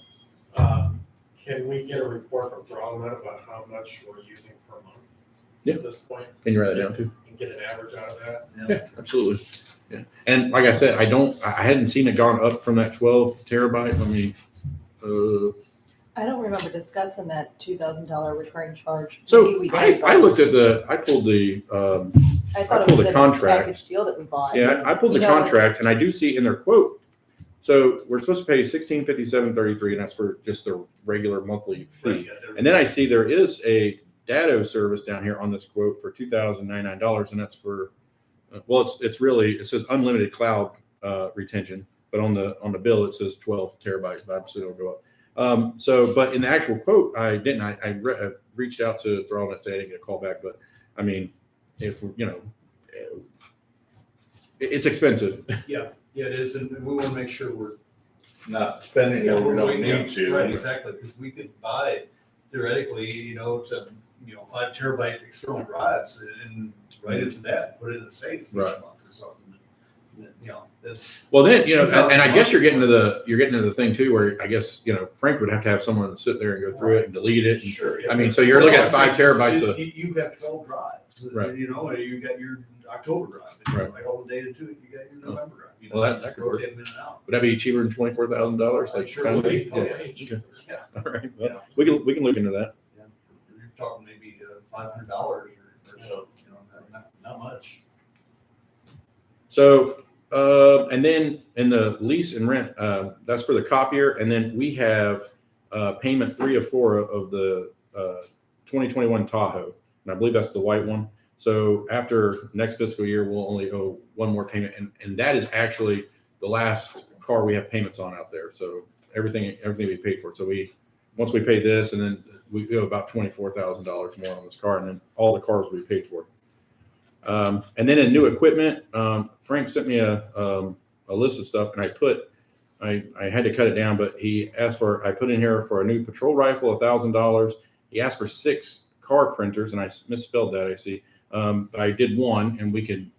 Can we get a report from ThrottleNet about how much we're using per month? Yeah. At this point, Can you write that down too? and get an average out of that? Yeah, absolutely. Yeah. And like I said, I hadn't seen it gone up from that 12 terabyte. I mean, I don't remember discussing that $2,000 recurring charge. So Maybe we did, I looked at I pulled the, I thought I it pulled was the a contract. package deal that we bought. yeah, I pulled the You know, contract and I do see in their quote. So we're supposed to pay $1657.33, and that's for just the regular monthly fee. And then I see there is a Datto service down here on this quote for $2,099, and that's for, well, it's really, it says unlimited cloud retention, but on the bill it says 12 terabytes, but so it'll go up. So, but in the actual quote, I didn't. I reached out to Thrall and I didn't get a call back, but I mean, if you know, it's expensive. Yeah, it is, and we want to make sure we're. Not spending what we don't need to. Right, exactly, because we could buy theoretically, to 5 terabyte external drives and write into that, put it in a safe each Right. month or something. That's. Well, then and I guess you're getting to the thing too, where I guess Frank would have to have someone sit there and go through it and delete it. And, Sure. I mean, so you're looking at 5 terabytes of. You have 12 drives, Right. and you got your October drive, and you Right. write all the data to it, you got your November drive. Well, that could work. rotate them in and out. Would that be cheaper than $24,000? Like, Sure kind of would be. thing? Oh, Yeah. yeah. Okay. Yeah. All right. Yeah. Well, we can look into that. Yeah. You're talking maybe $500 or so, not much. So, and then in the lease and rent, that's for the copier. And then we have payment 3 of 4 of the 2021 Tahoe. And I believe that's the white one. So after next fiscal year, we'll only owe one more payment. And that is actually the last car we have payments on out there. So everything we paid for. So once we pay this, and then we owe about $24,000 more on this car, and then all the cars we paid for. And then in new equipment, Frank sent me a list of stuff, and I had to cut it down, but he asked I put in here for a new patrol rifle, $1,000. He asked for 6 car printers, and I misspelled that, I see. But I did one, and we could,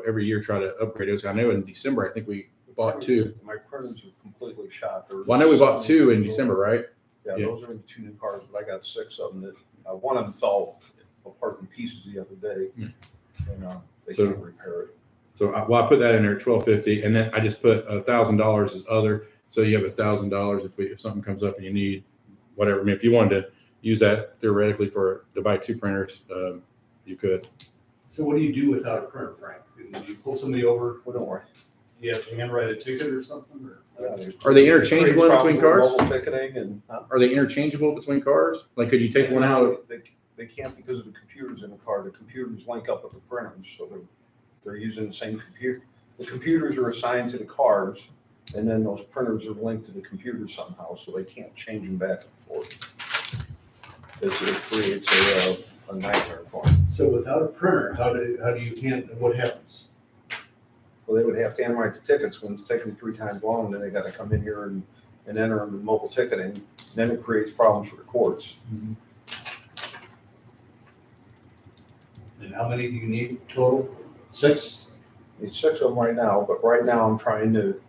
every year try to upgrade those. I know in December, I think we bought 2. My printers are completely shot. Well, I know we bought 2 in December, right? Yeah, Yeah. those are the 2 new cars, but I got 6 of them that, one of them fell apart in pieces the other day. Yeah. And they So- can't repair it. So I put that in there, $1,250, and then I just put $1,000 as other. So you have $1,000 if something comes up and you need whatever. I mean, if you wanted to use that theoretically to buy 2 printers, you could. So what do you do without a printer, Frank? Do you pull somebody over? Well, don't worry. You have to handwrite a ticket or something, or? Are they interchangeable in between cars? Mobile ticketing and. Are they interchangeable between cars? Like, could you take one out? They can't because of the computers in the car. The computers link up with the printers, so they're using the same computer. The computers are assigned to the cars, and then those printers are linked to the computers somehow, so they can't change them back and forth. It creates a nightmare for them. So without a printer, how do you handle, what happens? Well, they would have to handwrite the tickets when it's taking 3 times long, then they gotta come in here and enter them in mobile ticketing. Then it creates problems for the courts. And how many do you need total? 6? Need 6 of them right now, but right now I'm trying to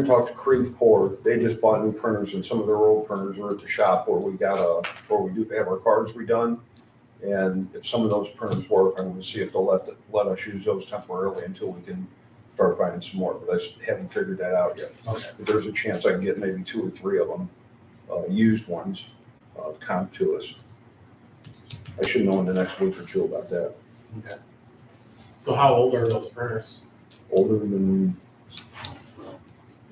talk to Creve Court. They just bought new printers, and some of their old printers are at the shop where we do have our cards redone. And if some of those printers work, I'm gonna see if they'll let us use those temporarily until we can start buying some more, but I haven't figured that out yet. Okay. But there's a chance I can get maybe 2 or 3 of them, used ones, comp to us. I should know in the next week or 2 about that. Okay. So how old are those printers? Older than,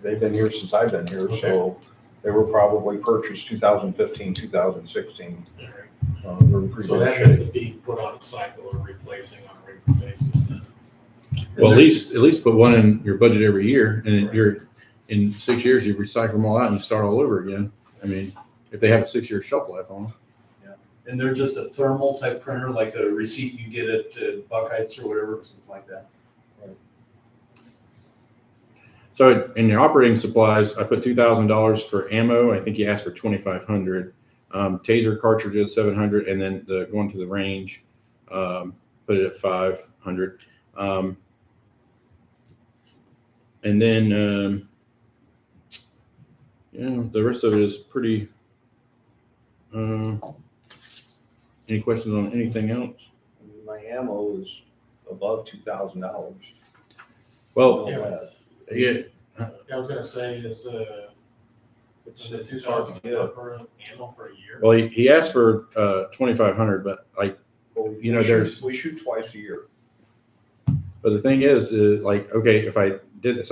they've been here since I've been here, so they were probably purchased 2015, 2016. They're in pretty So good that shape. has to be put on a cycle or replacing on a regular basis then. Well, at least put one in your budget every year, and then in 6 years you recycle them all out and you start all over again. I mean, if they have a 6-year shelf life on them. And they're just a thermal type printer, like a receipt you get at Buckeyes or whatever, something like that. So in the operating supplies, I put $2,000 for ammo. I think he asked for 2,500. Taser cartridges, 700, and then going to the range, put it at 500. And then, the rest of it is pretty. Any questions on anything else? My ammo is above $2,000. Well, Yeah. yeah, I was gonna say is, It's, Is it it's hard to 2,000 get. per animal for a year? Well, he asked for 2,500, but like, Well, You know, we shoot- there's- We shoot twice a year. but the thing is like, okay, if I did it,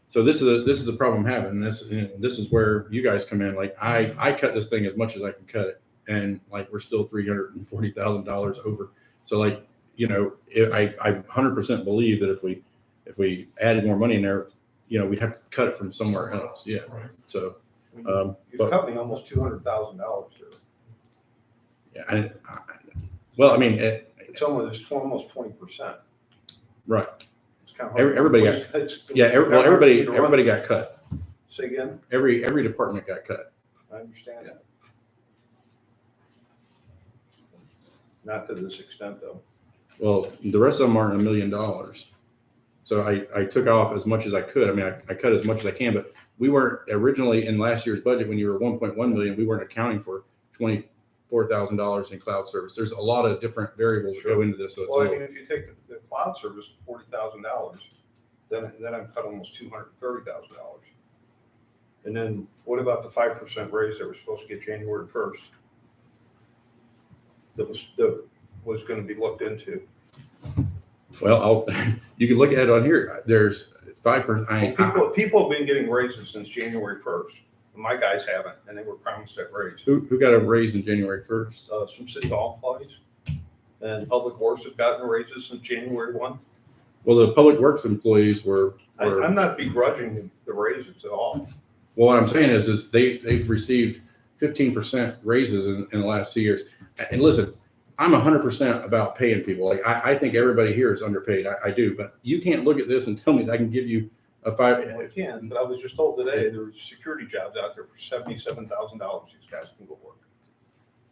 so this is the problem I'm having. This is where you guys come in. Like I cut this thing as much as I can cut it, and like we're still $340,000 over. So like, you know, I 100% believe that if we added more money in there, you know, we'd have to cut it from somewhere else. Yeah. Right. So You've but- cut me almost $200,000 there. yeah, well, I mean, It's almost 20%. right. It's kind of Everybody got- Yeah. Everybody got cut. Say again? Every department got cut. I understand that. Not to this extent, though. Well, the rest of them aren't $1 million. So I took off as much as I could. I mean, I cut as much as I can, but we weren't originally in last year's budget when you were 1.1 million, we weren't accounting for $24,000 in cloud service. There's a lot of different variables that go into this. So it's Well, I a mean, little, if you take the cloud service to $40,000, then I'm cut almost $230,000. And then what about the 5% raise that we're supposed to get January 1st? That was going to be looked into. well, you can look at it on here. There's 5%. Well, people have been getting raises since January 1st. My guys haven't, and they were promised that raise. Who got a raise in January 1st? Some city hall employees and public works have gotten raises since January 1. Well, the public works employees were I'm not begrudging the raises at all. well, what I'm saying is they've received 15% raises in the last 2 years. And listen, I'm 100% about paying people. Like I think everybody here is underpaid. I do, but you can't look at this and tell me that I can give you a Well, I can, but I was just told today there's security jobs out there for $77,000. These guys can go work.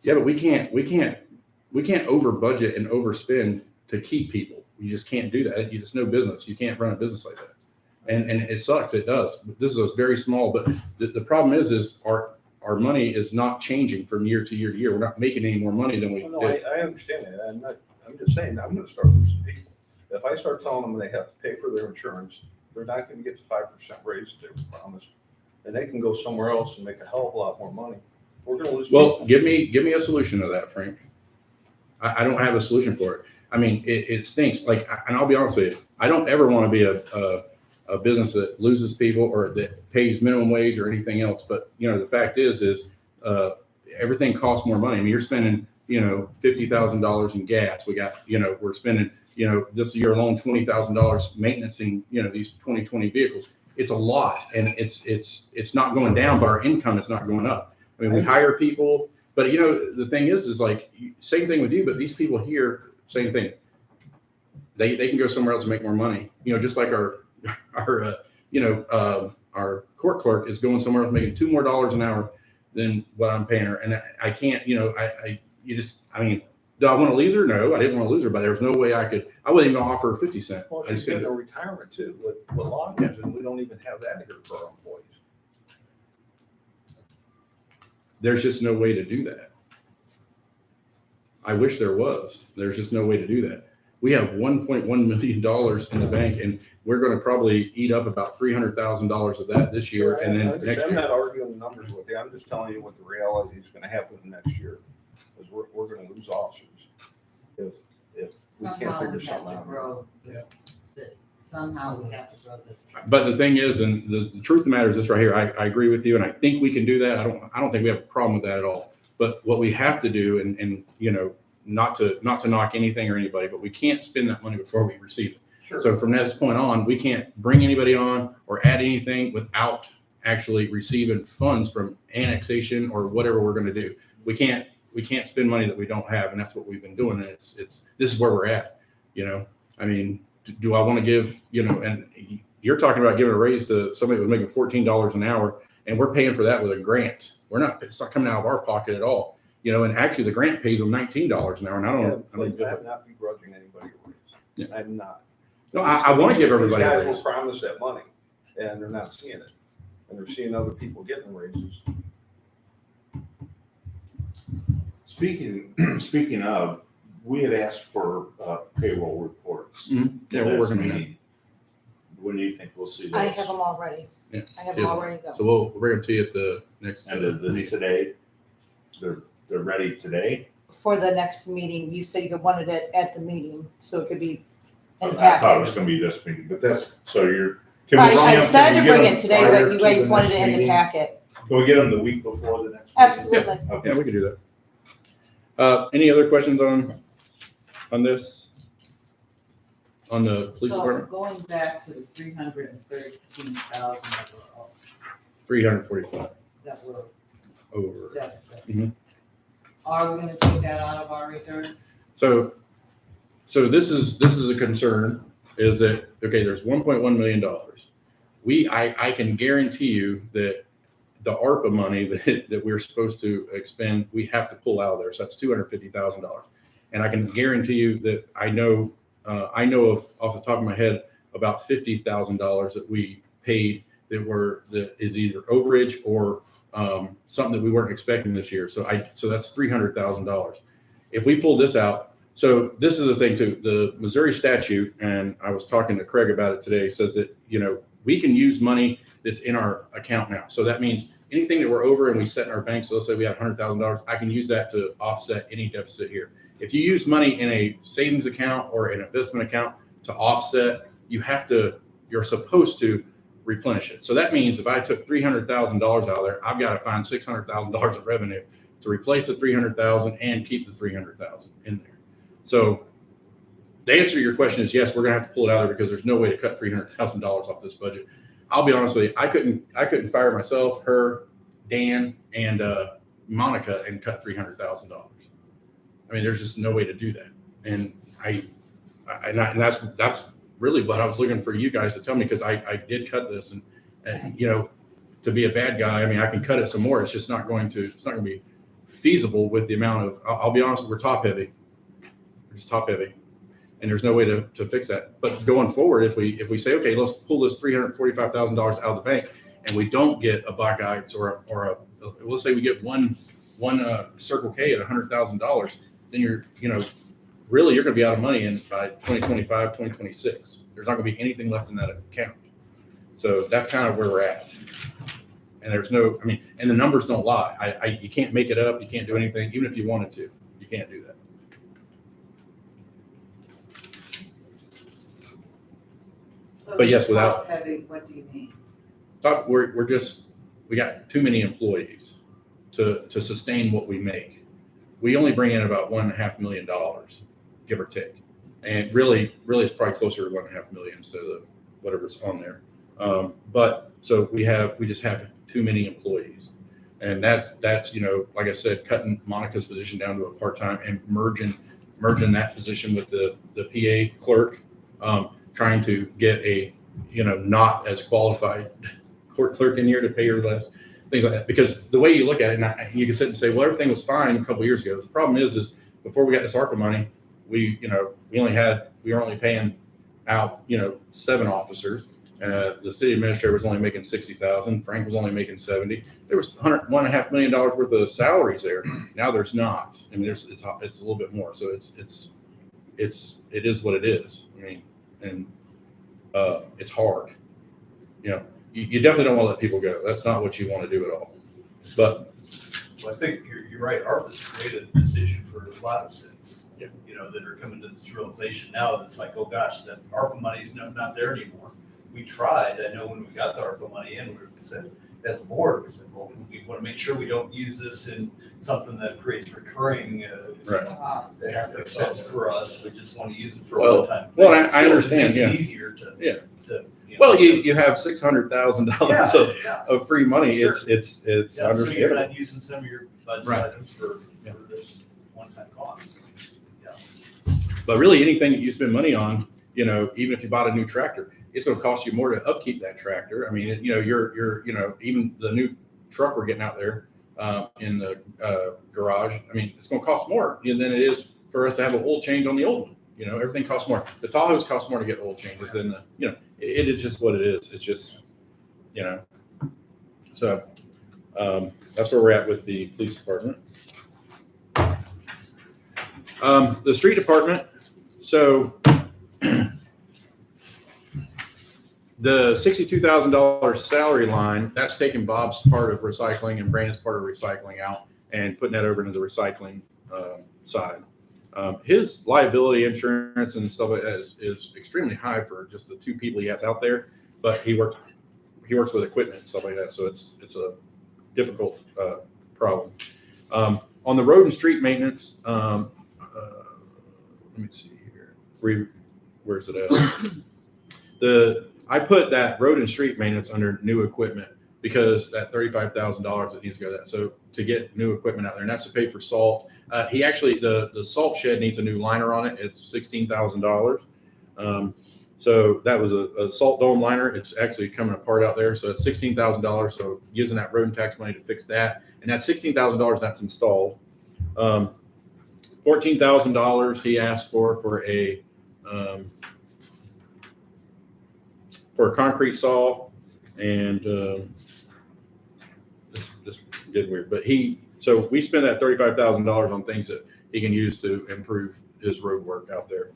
Yeah, but we can't over budget and overspend to keep people. You just can't do that. It's no business. You can't run a business like that. And it sucks. It does. This is very small, but the problem is our money is not changing from year to year to year. We're not making any more money than we No, did. I understand that. I'm just saying, I'm gonna start losing people. If I start telling them they have to pay for their insurance, they're not gonna get the 5% raise that they were promised. And they can go somewhere else and make a hell of a lot more money. We're gonna lose Well, people. give me a solution to that, Frank. I don't have a solution for it. I mean, it stinks. Like, and I'll be honest with you, I don't ever want to be a business that loses people or that pays minimum wage or anything else. But you know, the fact is everything costs more money. I mean, you're spending $50,000 in gas. We're spending this year alone $20,000 maintaining these 2020 vehicles. It's a lot, and it's not going down, but our income is not going up. I mean, we hire people, but the thing is like same thing with you. But these people here, same thing. They can go somewhere else and make more money. Just like our court clerk is going somewhere else making $2 more an hour than what I'm paying her, and I can't. I mean, do I want to lose her? No, I didn't want to lose her, but there's no way I wouldn't even offer her 50 cents. Well, I she's just couldn't getting do a it. retirement too with lodges, and we don't even have that here for our employees. There's just no way to do that. I wish there was. There's just no way to do that. We have $1.1 million in the bank, and we're going to probably eat up about $300,000 of that this year, and then next I'm year. not arguing the numbers with you. I'm just telling you what the reality is going to happen next year. Because we're going to lose officers if we can't Somehow figure we have something to out. grow this city. Somehow we have to grow this. But the thing is, and the truth of the matter is this right here. I agree with you, and I think we can do that. I don't think we have a problem with that at all. But what we have to do, and not to knock anything or anybody, but we can't spend that money before we receive it. Sure. So from this point on, we can't bring anybody on or add anything without actually receiving funds from annexation or whatever we're going to do. We can't spend money that we don't have, and that's what we've been doing. And it's this is where we're at. I mean, do I want to give And you're talking about giving a raise to somebody who's making $14 an hour, and we're paying for that with a grant. It's not coming out of our pocket at all. And actually the grant pays them $19 an hour, and I don't. I'm not begrudging anybody a raise. Yeah. I'm not. No, I want to give everybody These a guys raise. were promised that money, and they're not seeing it. And they're seeing other people getting raises. Speaking of, we had asked for payroll reports. Yeah, we're Last working on that. meeting. when do you think we'll see those? I have them all ready. Yeah. I have them all ready to So go. we'll bring them to you at the next And the meeting. today, they're ready today? For the next meeting, you said you wanted it at the meeting, so it could be in the I thought it was packet. gonna be this meeting, but that's, so you're. can we I see 'em- said can to we get bring 'em it today, prior but you to guys the wanted next it in the meeting? packet. Can we get them the week before the next? meeting? Absolutely. Okay. Yeah, we could do that. Any other questions on this? On the police So department? going back to the 313,000 that 345 were over. deficit. Mhm. Are we gonna take that out of our reserve? So this is a concern, is that, okay, there's $1.1 million. I can guarantee you that the ARPA money that we're supposed to expend, we have to pull out of there. So that's $250,000. And I can guarantee you that I know of off the top of my head about $50,000 that we paid that is either overage or something that we weren't expecting this year. So that's $300,000. If we pull this out, so this is the thing too, the Missouri statute, and I was talking to Craig about it today, says that, we can use money that's in our account now. So that means anything that we're over and we set in our bank, so let's say we had $100,000, I can use that to offset any deficit here. If you use money in a savings account or an investment account to offset, you're supposed to replenish it. So that means if I took $300,000 out of there, I've got to find $600,000 of revenue to replace the $300,000 and keep the $300,000 in there. So the answer to your question is yes, we're going to have to pull it out of there because there's no way to cut $300,000 off this budget. I'll be honest with you, I couldn't fire myself, her, Dan, and Monica and cut $300,000. I mean, there's just no way to do that. And that's really what I was looking for you guys to tell me, because I did cut this, and to be a bad guy, I mean, I can cut it some more. It's just not going to be feasible with the amount of. I'll be honest, we're top heavy. We're just top heavy, and there's no way to fix that. But going forward, if we say, okay, let's pull this $345,000 out of the bank, and we don't get a Black Ides or let's say we get one Circle K at $100,000, then you're going to be out of money by 2025, 2026. There's not going to be anything left in that account. So that's kind of where we're at. And and the numbers don't lie. You can't make it up. You can't do anything. Even if you wanted to, you can't do that. So But yes, without- top heavy, what do you mean? We got too many employees to sustain what we make. We only bring in about $1.5 million, give or take. And really it's probably closer to 1.5 million instead of whatever's on there. But so we just have too many employees. And that's like I said, cutting Monica's position down to a part-time and merging that position with the PA clerk, trying to get a not as qualified court clerk in here to pay her less, things like that. Because the way you look at it, and you can sit and say, well, everything was fine a couple of years ago. The problem is before we got this ARPA money, we were only paying out 7 officers. The city administrator was only making $60,000. Frank was only making $70,000. There was $1.5 million worth of salaries there. Now there's not. I mean, it's a little bit more. So it is what it is. I mean, and it's hard. You definitely don't want to let people go. That's not what you want to do at all. But Well, I think you're right. ARPA's created this issue for a lot of cities. Yeah. That are coming to this realization now that it's like, oh gosh, that ARPA money's not there anymore. We tried. I know when we got the ARPA money in, we said, as a board, we said, well, we want to make sure we don't use this in something that creates recurring Right. expense for us. We just want to use it for Well, one time. well, I Still, it understand, makes it yeah. easier to. Yeah. to, well, you have $600,000 Yeah. of free money. Sure. It's Yeah, so you're understandable. not using some of your budget Right. items for Yeah. this one-time cost. But really, anything that you spend money on, even if you bought a new tractor, it's going to cost you more to upkeep that tractor. I mean, you're even the new truck we're getting out there in the garage. I mean, it's going to cost more than it is for us to have an oil change on the old one. Everything costs more. The Tahoes cost more to get oil changes than it is just what it is. It's just, so that's where we're at with the police department. The street department. So The $62,000 salary line, that's taking Bob's part of recycling and Brandon's part of recycling out and putting that over into the recycling side. His liability insurance and stuff like that is extremely high for just the two people he has out there, but he works with equipment and stuff like that, so it's a difficult problem. On the road and street maintenance, let me see here. Where's it at? I put that road and street maintenance under new equipment because that $35,000 that needs to go there. So to get new equipment out there, and that's to pay for salt. He actually, the salt shed needs a new liner on it. It's $16,000. So that was a salt dome liner. It's actually coming apart out there. So it's $16,000. So using that road and tax money to fix that. And that $16,000 that's installed. $14,000 he asked for a concrete saw, and this did weird, but so we spent that $35,000 on things that he can use to improve his road work out there.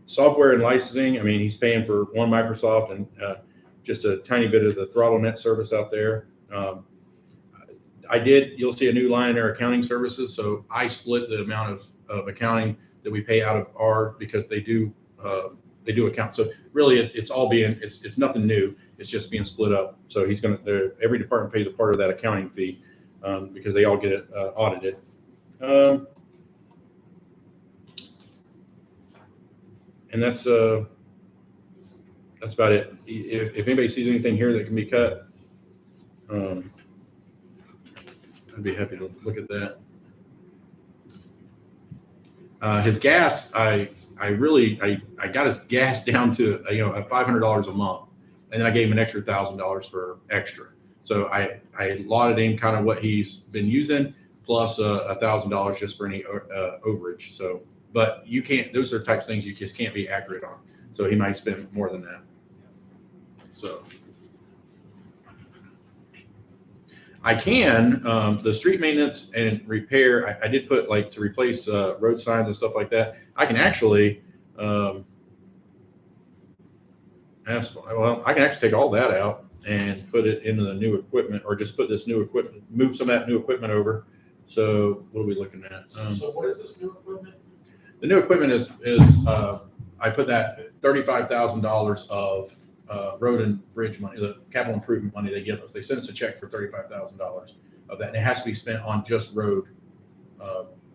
Software and licensing, I mean, he's paying for one Microsoft and just a tiny bit of the ThrottleNet service out there. You'll see a new line in our accounting services. So I split the amount of accounting that we pay out of ours because they do account. So really it's nothing new. It's just being split up. So every department pays a part of that accounting fee because they all get it audited. And that's about it. If anybody sees anything here that can be cut, I'd be happy to look at that. His gas, I got his gas down to $500 a month, and then I gave him an extra $1,000 for extra. So I allotted him kind of what he's been using plus $1,000 just for any overage. So, but you can't; those are types of things you just can't be accurate on. So he might spend more than that. So I can the street maintenance and repair. I did put to replace road signs and stuff like that. I can actually I can actually take all that out and put it into the new equipment, or just put this new equipment, move some of that new equipment over. So what are we looking at? So what is this new equipment? The new equipment is I put that $35,000 of road and bridge money, the capital improvement money they give us. They send us a check for $35,000 of that, and it has to be spent on just road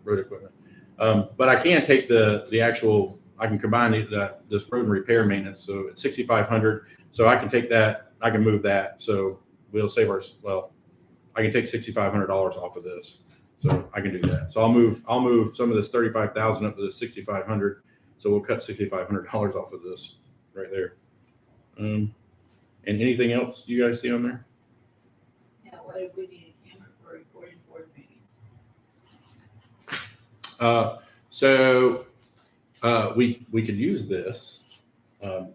equipment. But I can take the actual. I can combine this road and repair maintenance. So it's $6,500. So I can take that. I can move that. So we'll save I can take $6,500 off of this. So I can do that. So I'll move some of this $35,000 up to the $6,500. So we'll cut $6,500 off of this right there. And anything else you guys see on there? Yeah, what if we need a camera for recording board meeting? We could use this,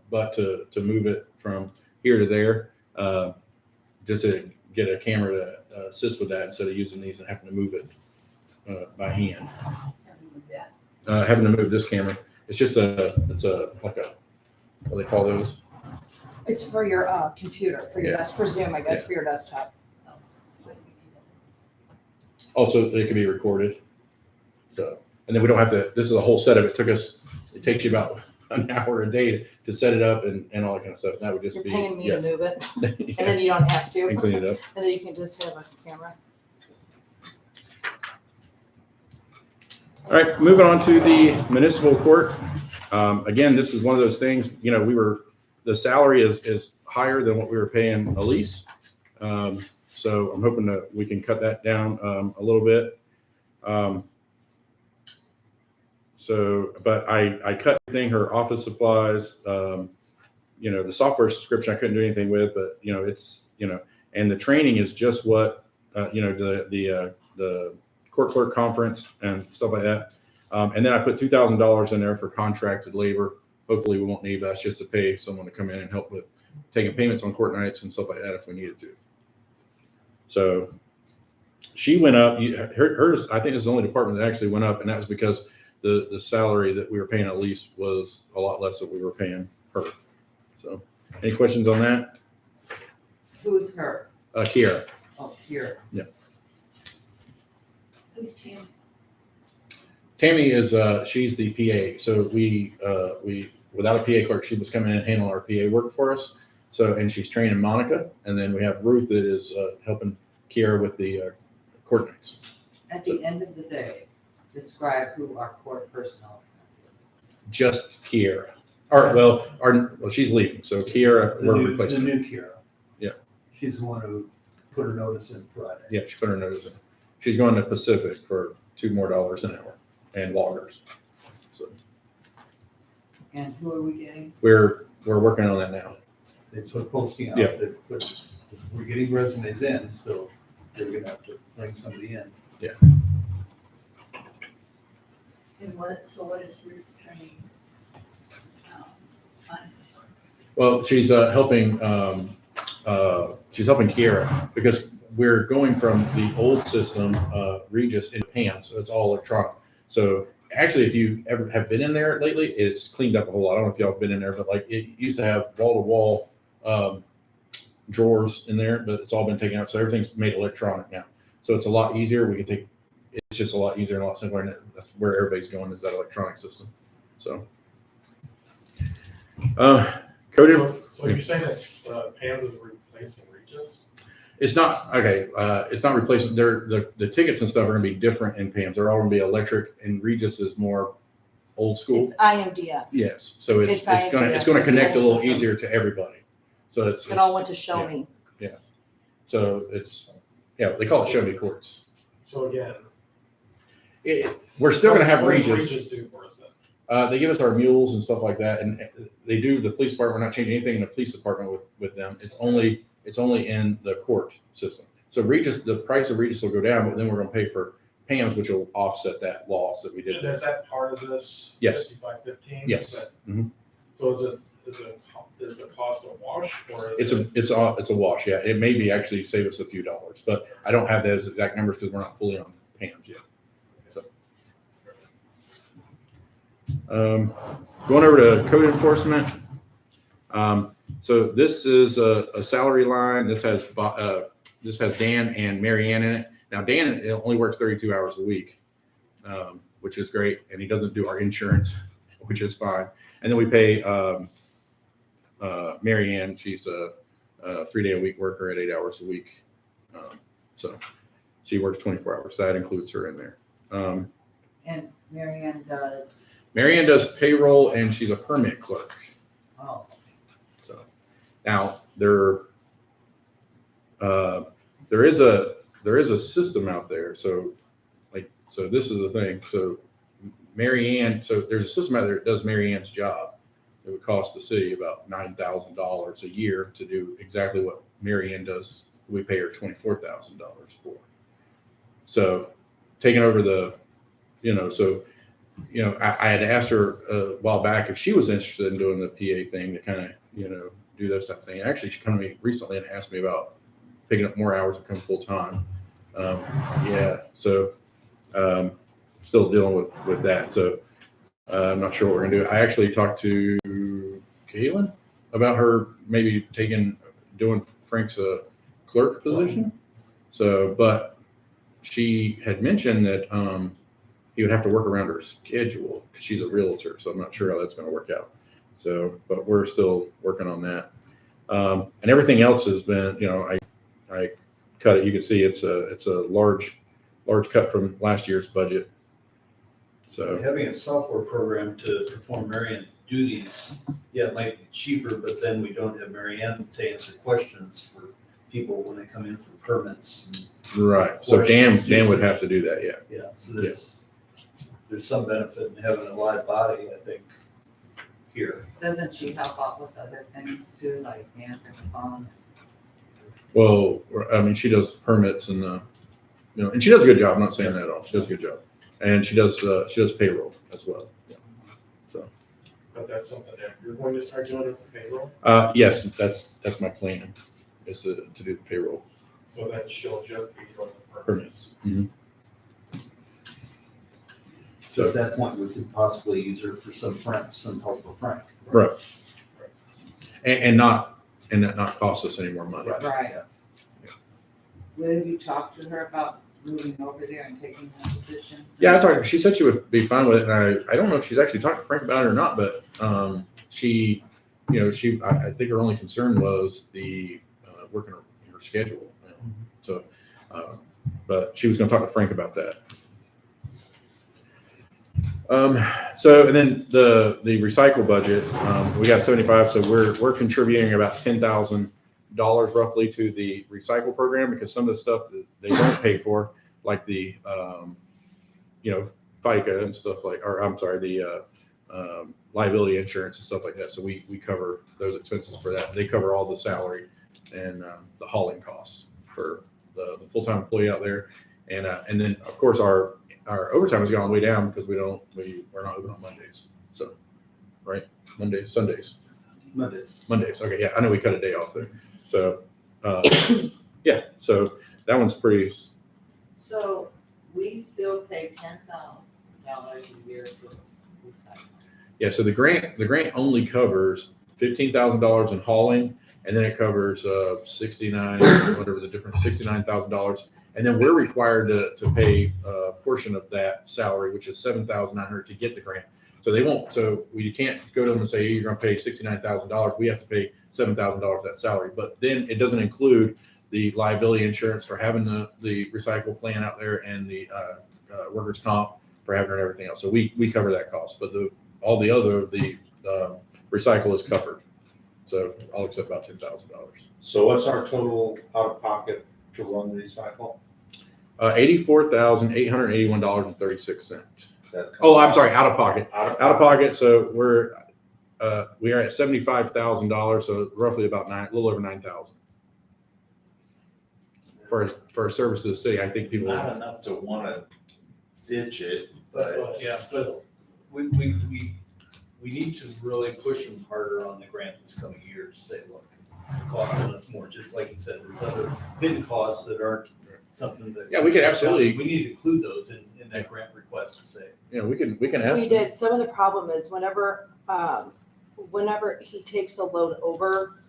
but to move it from here to there, just to get a camera to assist with that instead of using these and having to move it by hand. Having to move this camera. It's just what do they call those? It's for your computer, for your Yeah. for Zoom, I guess, Yeah. for your desktop. Also, it can be recorded. So, and then we don't have to. This is a whole setup. It takes you about an hour a day to set it up and all that kind of stuff. And that would just You're be paying me to move it, and yeah, then you don't have to. and clean it up. And then you can just have a camera. All right, moving on to the municipal court. Again, this is one of those things. The salary is higher than what we were paying Elise. So I'm hoping that we can cut that down a little bit. But I cut everything, her office supplies, the software subscription I couldn't do anything with, but and the training is just what, the court clerk conference and stuff like that. And then I put $2,000 in there for contracted labor. Hopefully we won't need that. It's just to pay someone to come in and help with taking payments on court nights and stuff like that if we needed to. So she went up. Hers, I think, is the only department that actually went up, and that was because the salary that we were paying Elise was a lot less than we were paying her. So Any questions on that? Who's her? Kiera. Oh, here. Who's Tammy? Tammy is, she's the PA. So we, without a PA clerk, she was coming in and handling our PA work for us. So, and she's training Monica. And then we have Ruth that is helping Kiera with the coordinates. At the end of the day, describe who our court personnel is. Just Kiera. Well, she's leaving. So Kiera, The we're new, the replacing. new Kira. Yeah. She's the one who put her notice in Friday. Yeah, she put her notice in. She's going to Pacific for $2 more an hour and loggers. So And who are we getting? we're working on that now. They put posting out, Yeah. we're getting resumes in, so they're gonna have to bring somebody in. And what is Ruth's training? On? Well, she's helping Kiera because we're going from the old system, Regis, into PAM, so it's all electronic. So actually, if you ever have been in there lately, it's cleaned up a whole lot. I don't know if y'all have been in there, but like it used to have wall-to-wall drawers in there, but it's all been taken out. So everything's made electronic now. So it's a lot easier. It's just a lot easier and a lot simpler. And that's where everybody's going, is that electronic system. So, code. So you're saying that PAMS is replacing Regis? It's not, okay, it's not replacing, the tickets and stuff are gonna be different in PAMs. They're all gonna be electric, and Regis is more old school. It's IMDS. Yes, so it's It's gonna IMDS, connect it's a the little old system. easier to everybody. So it's, It all went to Show Me. so it's, yeah, they call it show me courts. So again. We're still gonna have what does Regis. do for us then? They give us our mules and stuff like that, and they do the police department. We're not changing anything in the police department with them. It's only in the court system. So Regis, the price of Regis will go down, but then we're gonna pay for PAMs, which will offset that loss that we did. And is that part of this? Yes. 5515? Yes. Is that- Mhm. So is the cost a wash or is it? It's a wash, yeah. It may be actually save us a few dollars, but I don't have those exact numbers because we're not fully on PAMs yet. So. Going over to code enforcement. So this is a salary line. This has Dan and Mary Ann in it. Now Dan only works 32 hours a week, which is great, and he doesn't do our insurance, which is fine. And then we pay Mary Ann. She's a 3-day-a-week worker at 8 hours a week, so she works 24 hours. So that includes her in there. And Marianne does, Mary Ann does payroll, and she's a permit clerk. oh, So now there is a system out there. So this is the thing. So Mary Ann, so there's a system out there that does Mary Ann's job. It would cost the city about $9,000 a year to do exactly what Mary Ann does. We pay her $24,000 for. So taking over I had asked her a while back if she was interested in doing the PA thing to kind of, do those type of thing. Actually, she came to me recently and asked me about picking up more hours to come full time. Still dealing with that. So I'm not sure what we're gonna do. I actually talked to Caitlin about her maybe doing Frank's clerk position. So, but she had mentioned that he would have to work around her schedule because she's a realtor. So I'm not sure how that's going to work out. So, but we're still working on that. And everything else has been, I cut it. You can see it's a large cut from last year's budget. So Having a software program to perform Marianne's duties, it might be cheaper, but then we don't have Marianne to answer questions for people when they come in for permits. right. So Dan would have to do that. Yeah. Yeah, so there's some benefit in having a live body, I think, here. doesn't she help out with other things too, like answering the phone? Well, I mean, she does permits and and she does a good job. I'm not saying that at all. She does a good job, and she does payroll as well. Yeah. So. But that's something that you're going to start doing as the payroll, Yes, that's my plan, is to do the payroll so that she'll just be doing the permits. permits. So at that point, we could possibly use her for some help for Frank. Right. and not cost us any more money. Right. Will you talk to her about moving over there and taking that position? Yeah, I talked. She said she would be fine with it, and I don't know if she's actually talked to Frank about it or not, but she, I think her only concern was the working her schedule. So, but she was going to talk to Frank about that. So, and then the recycle budget, we got 75, so we're contributing about $10,000 roughly to the recycle program, because some of the stuff that they don't pay for, like the FICA and stuff like, or I'm sorry, the liability insurance and stuff like that. So we cover those expenses for that. They cover all the salary and the hauling costs for the full-time employee out there. And then of course our overtime has gone way down because we're not open on Mondays. So, right? Sundays. Mondays. Okay. Yeah. I know we cut a day off there. So, yeah. So that one's pretty. So we still pay $10,000 a year for recycling. Yeah. So the grant only covers $15,000 in hauling, and then it covers $69,000, and then we're required to pay a portion of that salary, which is $7,900 to get the grant. So they won't. So we can't go to them and say, hey, you're going to pay $69,000. We have to pay $7,000 that salary. But then it doesn't include the liability insurance for having the recycle plan out there, and the workers' comp for having it and everything else. So we cover that cost. But all the other recycle is covered. So all except about $10,000. So what's our total out of pocket to run recycle? $84,881.36. That Oh, I'm sorry, out of pocket. Out Out of pocket. So we are at $75,000. So roughly about a little over 9,000 for a service to the city. I think people. Not enough to want to ditch it, But, yeah, but we need to really push them harder on the grant this coming year to say, look, it's costing us more, just like you said, there's other hidden costs that aren't something that. Yeah, we could absolutely. We need to include those in that grant request to say. We can ask. We did. Some of the problem is whenever he takes a load over,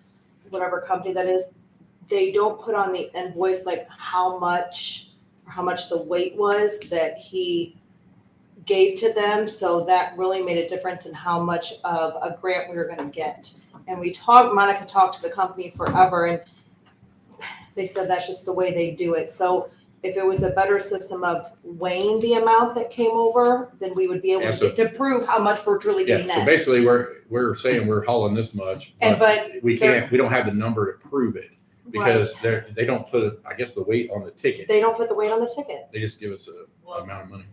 whatever company that is, they don't put on the invoice like how much the weight was that he gave to them. So that really made a difference in how much of a grant we were going to get. And Monica talked to the company forever, and they said that's just the way they do it. So if it was a better system of weighing the amount that came over, then we would be able to prove how much we're truly getting So in. basically, we're saying we're hauling this much, But we don't have the number to prove it, because they don't put, I guess, the weight on the ticket. they don't put the weight on the ticket. They just give us a Well, amount of money.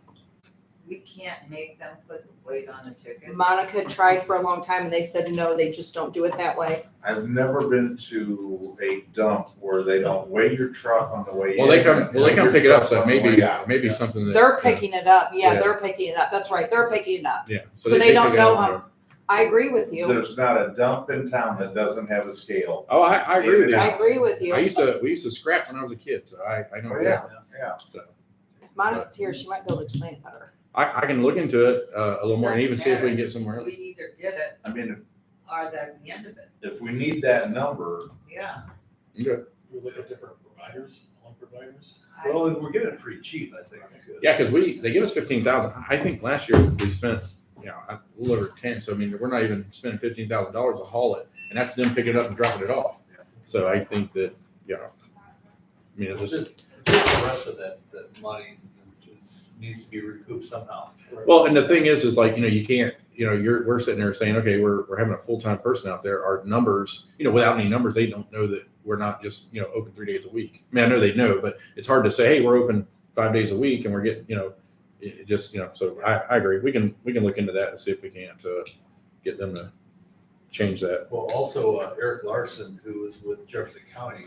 we can't make them put the weight on a ticket. Monica tried for a long time, and they said no, they just don't do it that way. I've never been to a dump where they don't weigh your truck on the way in. Well, they come pick it up. So on the way maybe out. something that They're picking it up. Yeah, Yeah. they're picking it up. That's right. They're picking it up. Yeah. So they don't pick it know up. how. I agree with you. There's not a dump in town that doesn't have a scale. Oh, I agree with you. I agree with you. We used to scrap when I was a kid, so I know. Oh, yeah, yeah. So If Monica's here, she might be able to explain it better. I can look into it a little more and even see if we can get somewhere else. We either get it I mean, or that's the end of it. if we need that number, Yeah. Okay. We look at different providers, hauling providers. Well, and we're getting it pretty cheap, I think. Yeah, because they give us 15,000. I think last year we spent a little over 10. So I mean, we're not even spending $15,000 to haul it, and that's them picking it up and dropping it off. So I think that I mean, it's just. The rest of that money needs to be recouped somehow. Well, and the thing is like, you can't, we're sitting there saying, okay, we're having a full-time person out there. Our numbers, without any numbers, they don't know that we're not just, open 3 days a week. I mean, I know they know, but it's hard to say, hey, we're open 5 days a week and we're getting, it just, so I agree. We can look into that and see if we can't get them to change that. Well, also Eric Larson, who is with Jefferson County,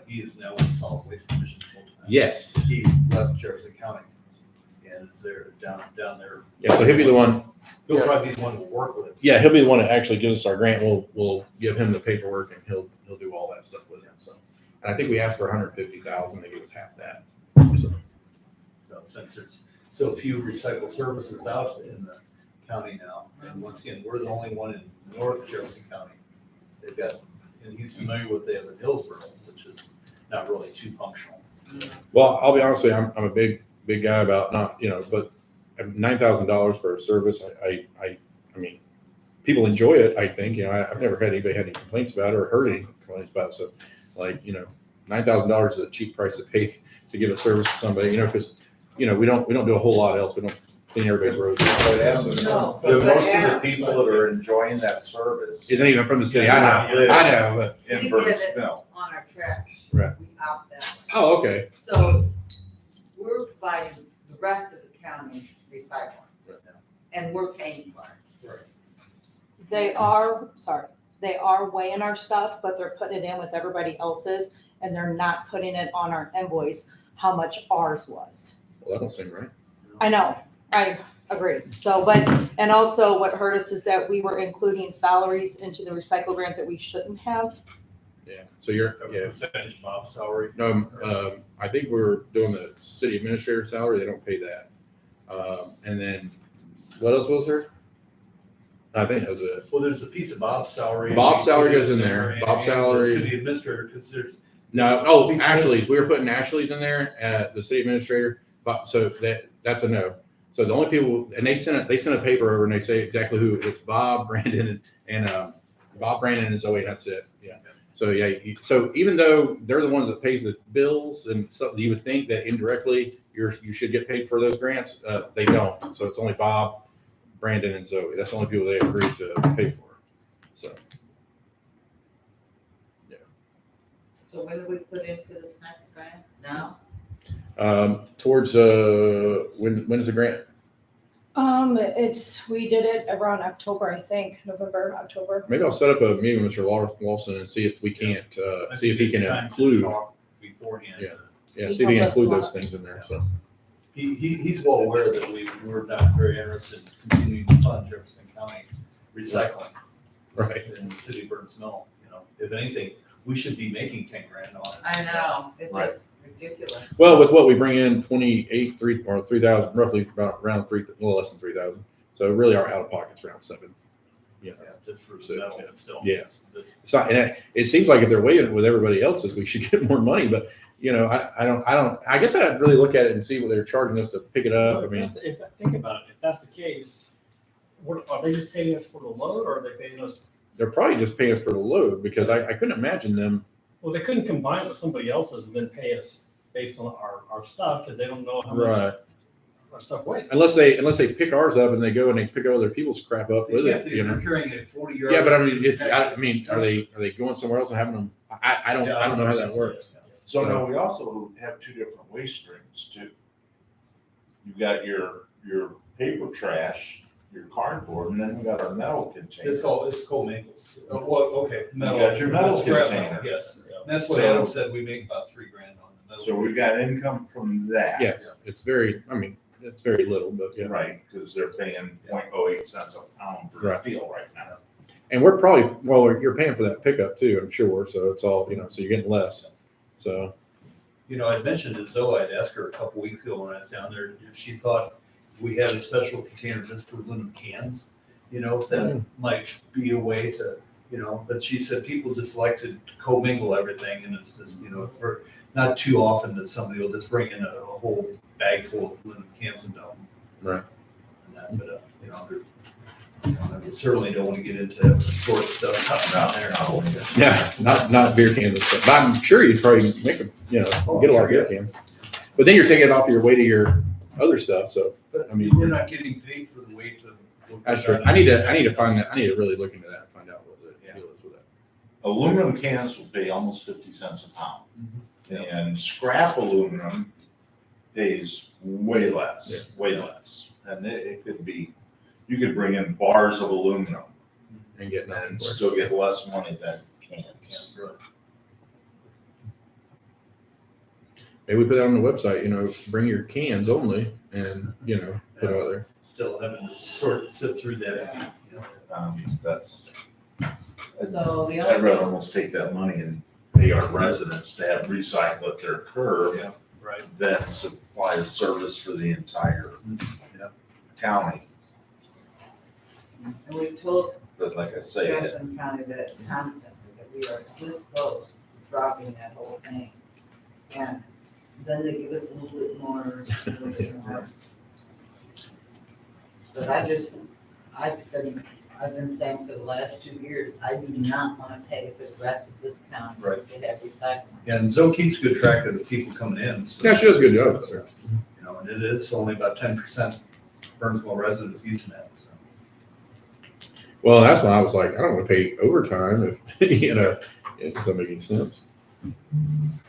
he is now with Solid Waste Commission full-time. Yes. He left Jefferson County and is there down there. Yeah. So he'll be the one. He'll probably be the one to work with. Yeah, he'll be the one that actually gives us our grant. We'll give him the paperwork and he'll do all that stuff with it. So, and I think we asked for 150,000. They give us half that. So. So since there's so few recycle services out in the county now, and once again, we're the only one in North Jefferson County they've got, and he's familiar with, they have a Hillsborough, which is not really too functional. Well, I'll be honest with you, I'm a big guy about not, but $9,000 for a service, I mean, people enjoy it, I think, I've never had anybody had any complaints about it or heard any complaints about it. So like, $9,000 is a cheap price to pay to give a service to somebody, because, we don't do a whole lot else. We don't clean everybody's roads. No. Most of the people that are enjoying that service Isn't even from the city. I know, but, in We Burns did it Mill. on our trash. Right. We opt that way. oh, okay. So we're providing the rest of the county recycling. And we're paying for it. They are weighing our stuff, but they're putting it in with everybody else's, and they're not putting it on our invoice, how much ours was. Well, that don't seem right. I know, I agree. So, and also what hurt us is that we were including salaries into the recycle grant that we shouldn't have. Yeah. So you're, yeah. Percentage Bob's salary. No, I think we're doing the city administrator salary. They don't pay that. And then what else was there? I think that was it. Well, there's a piece of Bob's salary. Bob's salary goes in there. and Bob's the salary. City administrator, because there's, No, oh, Because- Ashley's. We were putting Ashley's in there, the city administrator. But so that's a no. So the only people, and they sent a paper over and they say exactly who it's Bob, Brandon, and Bob, Brandon, and Zoe. That's it. Yeah. So yeah. So even though they're the ones that pays the bills and stuff, you would think that indirectly you should get paid for those grants. They don't. So it's only Bob, Brandon, and Zoe. That's the only people they agreed to pay for. So So when do we put in for this next grant? Now? towards when is the grant? We did it around October, I think, November, October. Maybe I'll set up a meeting with Mr. Lawson and see if we can't, see if he can include, Beforehand. Yeah. see if he can include those things in there, so. He's well aware that we're not very interested in continuing to fund Jefferson County recycling. Right. In the city of Burns Mill, if anything, we should be making 10 grand on it. I know, it's Right. just ridiculous. Well, with what we bring in, 3,000, roughly around a little less than 3,000. So really our out of pocket's around 7. Yeah, just for So, metal yeah. and still. Yeah. It's It's not, and it seems like if they're weighing with everybody else's, we should get more money, but I guess I'd really look at it and see what they're charging us to pick it up. I mean, Think about it, if that's the case, are they just paying us for the load, or are they paying us, they're probably just paying us for the load because I couldn't imagine them. well, they couldn't combine it with somebody else's and then pay us based on our stuff, because they don't know how much Right. our stuff weighs. Unless they pick ours up and they go and they pick other people's crap up with it, They're carrying a 40-yard. Yeah, but I mean, are they going somewhere else and having them? I don't know how that works. So now we also have two different waste streams too. You've got your paper trash, your cardboard, and then we got our metal container. It's co-mingled. Well, okay. Metal. got your metal Scrap container. metal, yes. That's what So- Adam said, we make about 3 grand on the metal. So we've got income from that. Yes, it's very little, but yeah. Right, because they're paying 0.08 cents a pound for Right. steel right now. And we're probably, you're paying for that pickup too, I'm sure. So it's all, so you're getting less. So, I'd mentioned to Zoe, I'd asked her a couple weeks ago when I was down there, if she thought we had a special container just for aluminum cans, that might be a way to, but she said people just like to commingle everything and it's just, for not too often that somebody will just bring in a whole bag full of aluminum cans and dump them. Right. And that, but, I certainly don't want to get into sort stuff down there. yeah, not beer cans and stuff. But I'm sure you'd probably make them, get a lot of beer cans. But then you're taking it off your way to your other stuff. So, But I mean, we're not getting paid for the weight of. that's true. I need to find that. I need to really look into that and find out what the deal is with that. Aluminum cans will pay almost 50 cents a pound. Mhm. And scrap aluminum pays way less, way less. And it could be, you could bring in bars of aluminum And get nothing and for it. still get less money than cans. Really. Maybe we put that on the website, bring your cans only and, put it out there. Still having to sift through that. That's, So the I'd only rather thing, almost take that money and pay our residents to have recycle at their curb Yeah, right. than supply a service for the entire Yeah. county. and we told But like I say, Jefferson County that it's constant. we are this close to dropping that whole thing. And then they give us a little bit more. But I've been saying for the last 2 years, I do not want to pay for the rest of this county Right. to have recycling. And Zoe keeps good track of the people coming in. so- Yeah, she does a good job. You know, and it is only about 10% Burnsville residents using that, so. Well, that's when I was like, I don't want to pay overtime if, you know, it doesn't make any sense.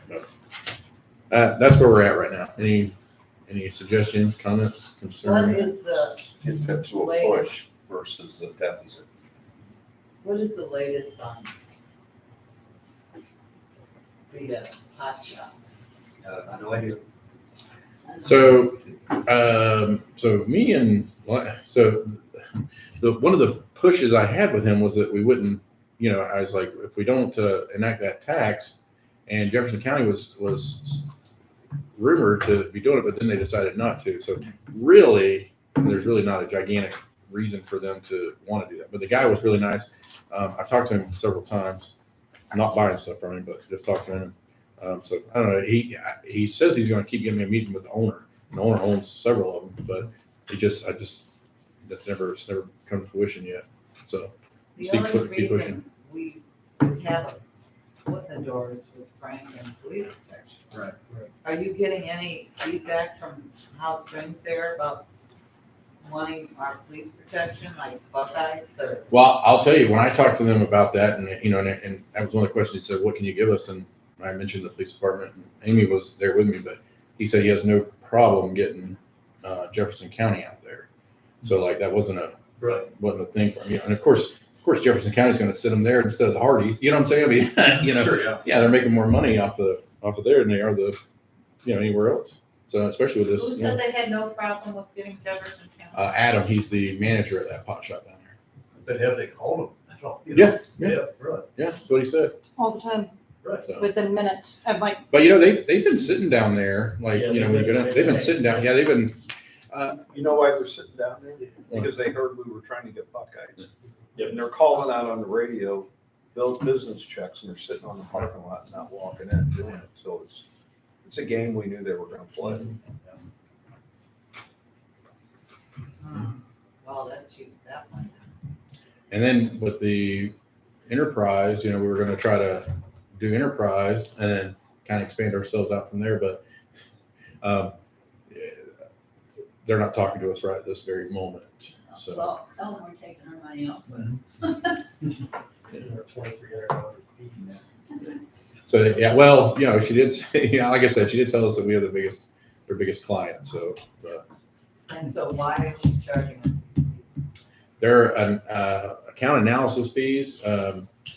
But, that's where we're at right now. Any suggestions, comments, What concerns? is the, Get that to a Latest. push versus a deficit. what is the latest on the hot shop? No idea. So, me and, so one of the pushes I had with him was that we wouldn't, you know, I was like, if we don't enact that tax, and Jefferson County was rumored to be doing it, but then they decided not to. So really, there's really not a gigantic reason for them to want to do that. But the guy was really nice. I've talked to him several times, not buying stuff from him, but just talked to him. So I don't know. He says he's going to keep giving me a meeting with the owner. And the owner owns several of them, but that's never come to fruition yet. So The See, only keep pushing. reason we have a foot in the door is with Frank and police protection. Right. Are you getting any feedback from House Springs there about wanting our police protection, like Buckeyes or? well, I'll tell you, when I talked to them about that, and you know, and that was one of the questions. He said, "What can you give us?" And I mentioned the police department, and Amy was there with me, but he said he has no problem getting Jefferson County out there. So like that wasn't a thing for me. And of course Jefferson County's going to send them there instead of the Hardys. You know what I'm saying? I mean, you know, Sure, yeah. yeah, they're making more money off of there than they are anywhere else. So especially with this, Who you know, said they had no problem with getting Jefferson County? Adam, he's the manager of that pot shop down there. But have they called them at all? You know? Yeah. Yeah, really. Yeah, that's what he said. All the time, Right. So. within minutes. I'm like, But you know, they've been sitting down there, like, Yeah, you know, when you go down, they've been sitting down. Yeah, they've been, You know why they're sitting down there? Because they heard we were trying to get Buckeyes. And they're calling out on the radio, those business checks, and they're sitting on the parking lot, not walking in and doing it. So it's a game we knew they were gonna play. Well, that shoots that one. and then with the enterprise, you know, we were gonna try to do enterprise and then kind of expand ourselves out from there, but they're not talking to us right at this very moment. So, Well, tell them we're taking our money elsewhere. $2,300 fees. so yeah, well, you know, she did say, yeah, like I said, she did tell us that we are their biggest client. So, but And so why is she charging us these fees? their account analysis fees,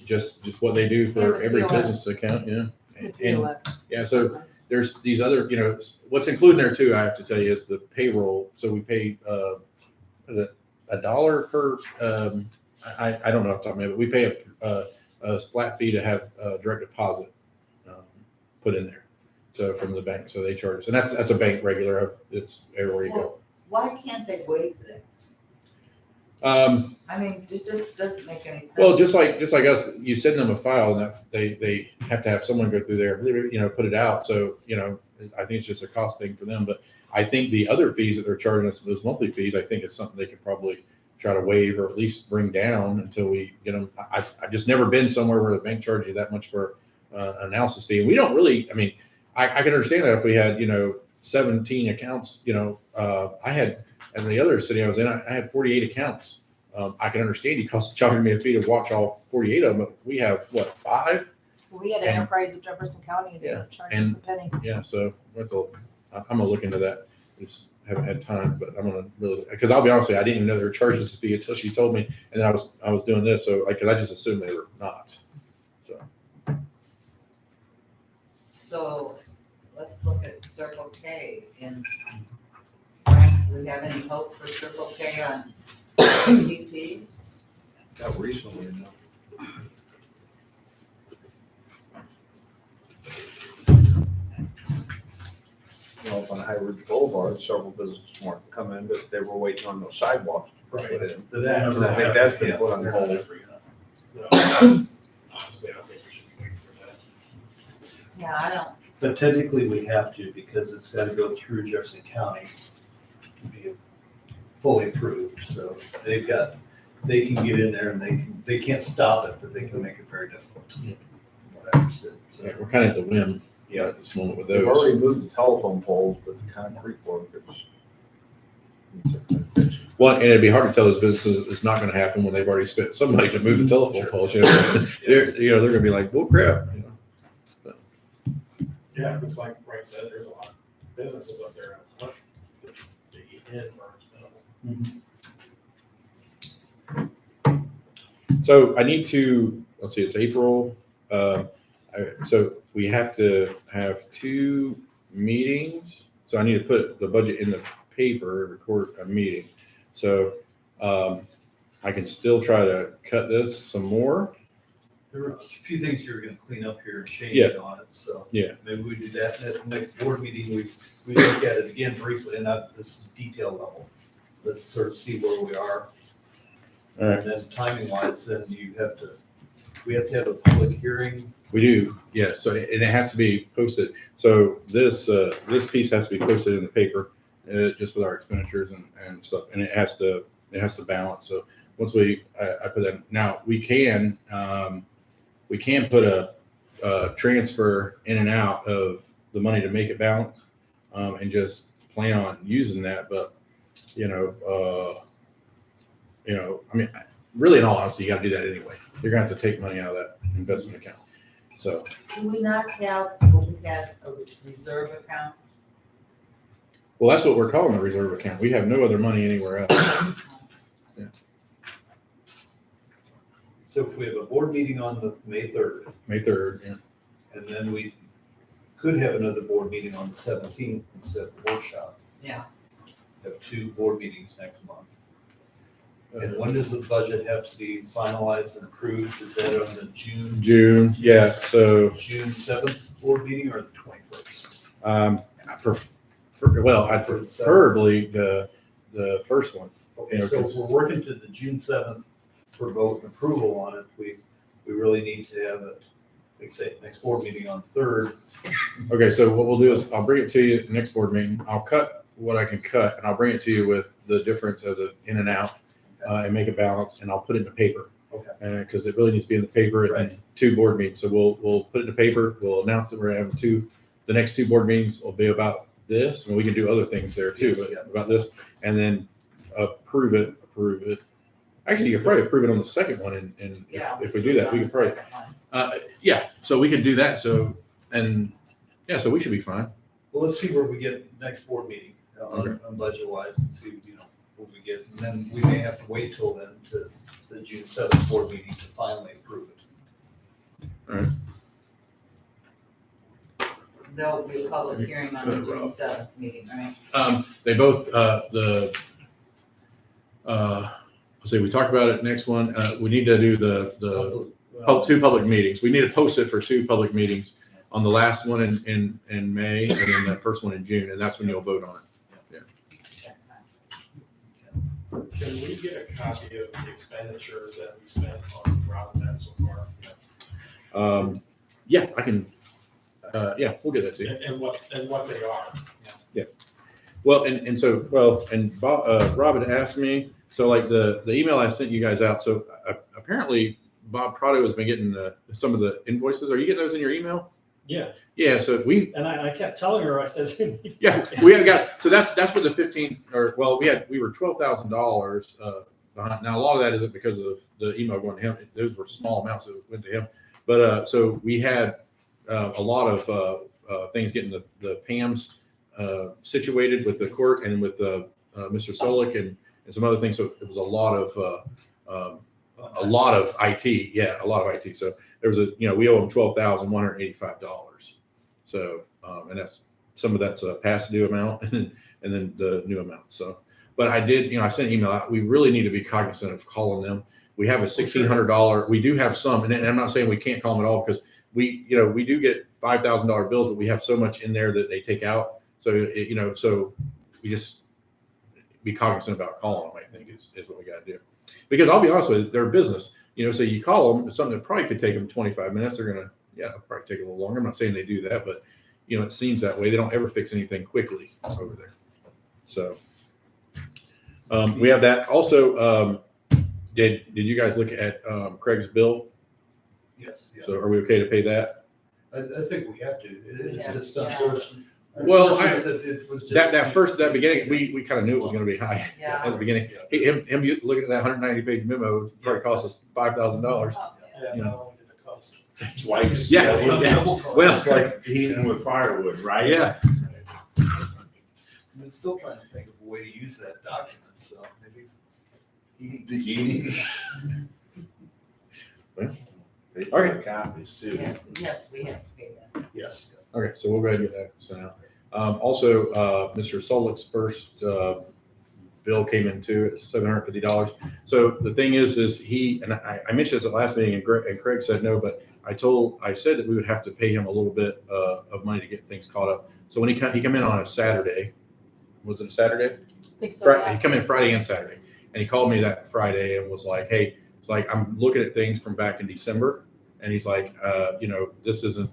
just what they do for And the every POS. business account, yeah. the And POS. yeah, so there's these other, you know, what's included in there too, I have to tell you, is the payroll. So we pay $1 per, I don't know off the top of my head, but we pay a flat fee to have direct deposit put in there. So from the bank, so they charge us, and that's a bank regular, it's everywhere you go. Why can't they waive that? I mean, it just doesn't make any sense. Well, just like us, you send them a file and that they have to have someone go through there, you know, put it out. So, you know, I think it's just a cost thing for them. But I think the other fees that they're charging us, those monthly fees, I think it's something they could probably try to waive or at least bring down until we get them. I've just never been somewhere where the bank charges you that much for analysis fee. And we don't really, I mean, I can understand that if we had, you know, 17 accounts, you know, I had, in the other city I was in, I had 48 accounts. I can understand you charging me a fee to watch all 48 of them, but we have what, 5? We had And- enterprise of Jefferson County and they Yeah, would charge and- us a penny. Yeah, so I'm gonna look into that. Just haven't had time, but I'm gonna really, because I'll be honest with you, I didn't even know they were charging us a fee until she told me, and then I was doing this, so like, 'cause I just assumed they were not. So So let's look at Circle K and Frank, do we have any hope for Circle K on PDP? Not recently enough. Well, up on High Ridge Boulevard, several businesses wanted to come in, but they were waiting on those sidewalks to put in. That's- I think that's been put on hold. No. Honestly, I think Yeah, I don't, But technically, we have to because it's got to go through Jefferson County to be fully approved. So they can get in there and they can't stop it, but they can make it very difficult. Yeah. From what I understood. So, Yeah, we're kind of at the whim yeah. at this moment with They've those. already moved the telephone poles, but the concrete work is. Well, and it'd be hard to tell those businesses it's not going to happen when they've already spent some money to move the telephone Sure. poles. You know, they're going to be like, well, crap. You know. Yeah, it's like Frank said, there's a lot of businesses up there that want to eat in Burnsville. So I need to, let's see, it's April. So we have to have 2 meetings. So I need to put the budget in the paper, record a meeting. So I can still try to cut this some more. There were a few things you were gonna clean up here and change Yeah. on it, so. Yeah. Maybe we do that at the next board meeting, we look at it again briefly, and not this detail level. Let's sort of see where we are. All right. And then timing wise, then we have to have a public hearing. We do, yeah. So and it has to be posted. So this piece has to be posted in the paper, just with our expenditures and stuff, and it has to balance. So once I put that, now we can put a transfer in and out of the money to make it balance, and just plan on using that. But I mean, really, in all honesty, you got to do that anyway. You're gonna have to take money out of that investment account. So. do we not have, what we had a reserve account? Well, that's what we're calling a reserve account. We have no other money anywhere else. So if we have a board meeting on the May 3rd, May 3rd, yeah. and then we could have another board meeting on the 17th instead of the workshop. Yeah. Have 2 board meetings next month. And when does the budget have to be finalized and approved? Is that on the June, yeah. So June 7th board meeting or the 21st? I'd preferably the first one. Okay, so if we're working to the June 7th for vote and approval on it, we really need to have it, like say, next board meeting on the 3rd. Okay, so what we'll do is I'll bring it to you next board meeting. I'll cut what I can cut, and I'll bring it to you with the difference as an in and out, and make a balance, and I'll put it in the paper. Okay. Because it really needs to be in the paper and then 2 board meetings. So we'll put it in the paper. We'll announce that we're having the next 2 board meetings will be about this, and we can do other things there too, Yes, but yeah. about this, and then approve it. Actually, you could probably approve it on the second one, and Yeah. if we do that, we can probably, yeah, so we can do that. So so we should be fine. Well, let's see where we get next board meeting Okay. on budget wise and see, what we get. And then we may have to wait till then to the June 7th board meeting to finally approve it. There'll be a public hearing on the June 7th meeting, right? They both, let's see, we talked about it next one. We need to do the 2 public meetings. We need to post it for 2 public meetings on the last one in May and then the first one in June, and that's when you'll vote on it. Can we get a copy of the expenditures that we spent on Robin so far? Yeah, I can, we'll get that to you. And what they are? Well, and Bob, Robin asked me, so like the email I sent you guys out, so apparently Bob Prado has been getting some of the invoices. Are you getting those in your email? Yeah, Yeah, so and I kept telling her, I said. yeah, we have got, so that's what the 15, we were $12,000 behind. Now, a lot of that isn't because of the email going to him. Those were small amounts that went to him. But, so we had a lot of things getting the PAMs situated with the court and with Mr. Solik and some other things. So it was a lot of IT. Yeah, a lot of IT. So there was we owe them $12,185. So, and that's, some of that's a past due amount and then the new amount. So, but I did, I sent an email out. We really need to be cognizant of calling them. We have a $1,600. We do have some, and I'm not saying we can't call them at all because we do get $5,000 bills, but we have so much in there that they take out. So, so we just be cognizant about calling them, I think is what we got to do. Because I'll be honest with you, they're a business, so you call them, it's something that probably could take them 25 minutes. They're going to, Yeah, it'll probably take a little longer. I'm not saying they do that, but you know, it seems that way. They don't ever fix anything quickly over there. So we have that. Also, did you guys look at Craig's bill? Yes, yeah. So are we okay to pay that? I think we have to. It's done Yeah. first. Well, It was just- that beginning, we kind of knew it was going to be high Yeah. at the beginning. Him looking at that 190 page memo probably cost us $5,000. Oh, yeah. Yeah, You how know. long did it cost? Twice. Yeah, Double yeah. cost. Well, It's like heating with firewood, right? Yeah. I'm still trying to think of a way to use that document, so maybe. The heating. They All right. put copies too. Yeah, we have to pay that. Yes. Okay, so we'll go ahead and get that sent out. Also, Mr. Solik's first bill came in too at $750. So the thing is he, and I mentioned this at last meeting and Craig said no, but I said that we would have to pay him a little bit of money to get things caught up. So when he come in on a Saturday, was it a Saturday? I think so, Friday, yeah. he come in Friday and Saturday, and he called me that Friday and was like, "Hey, it's like I'm looking at things from back in December," and he's like, "You know, this isn't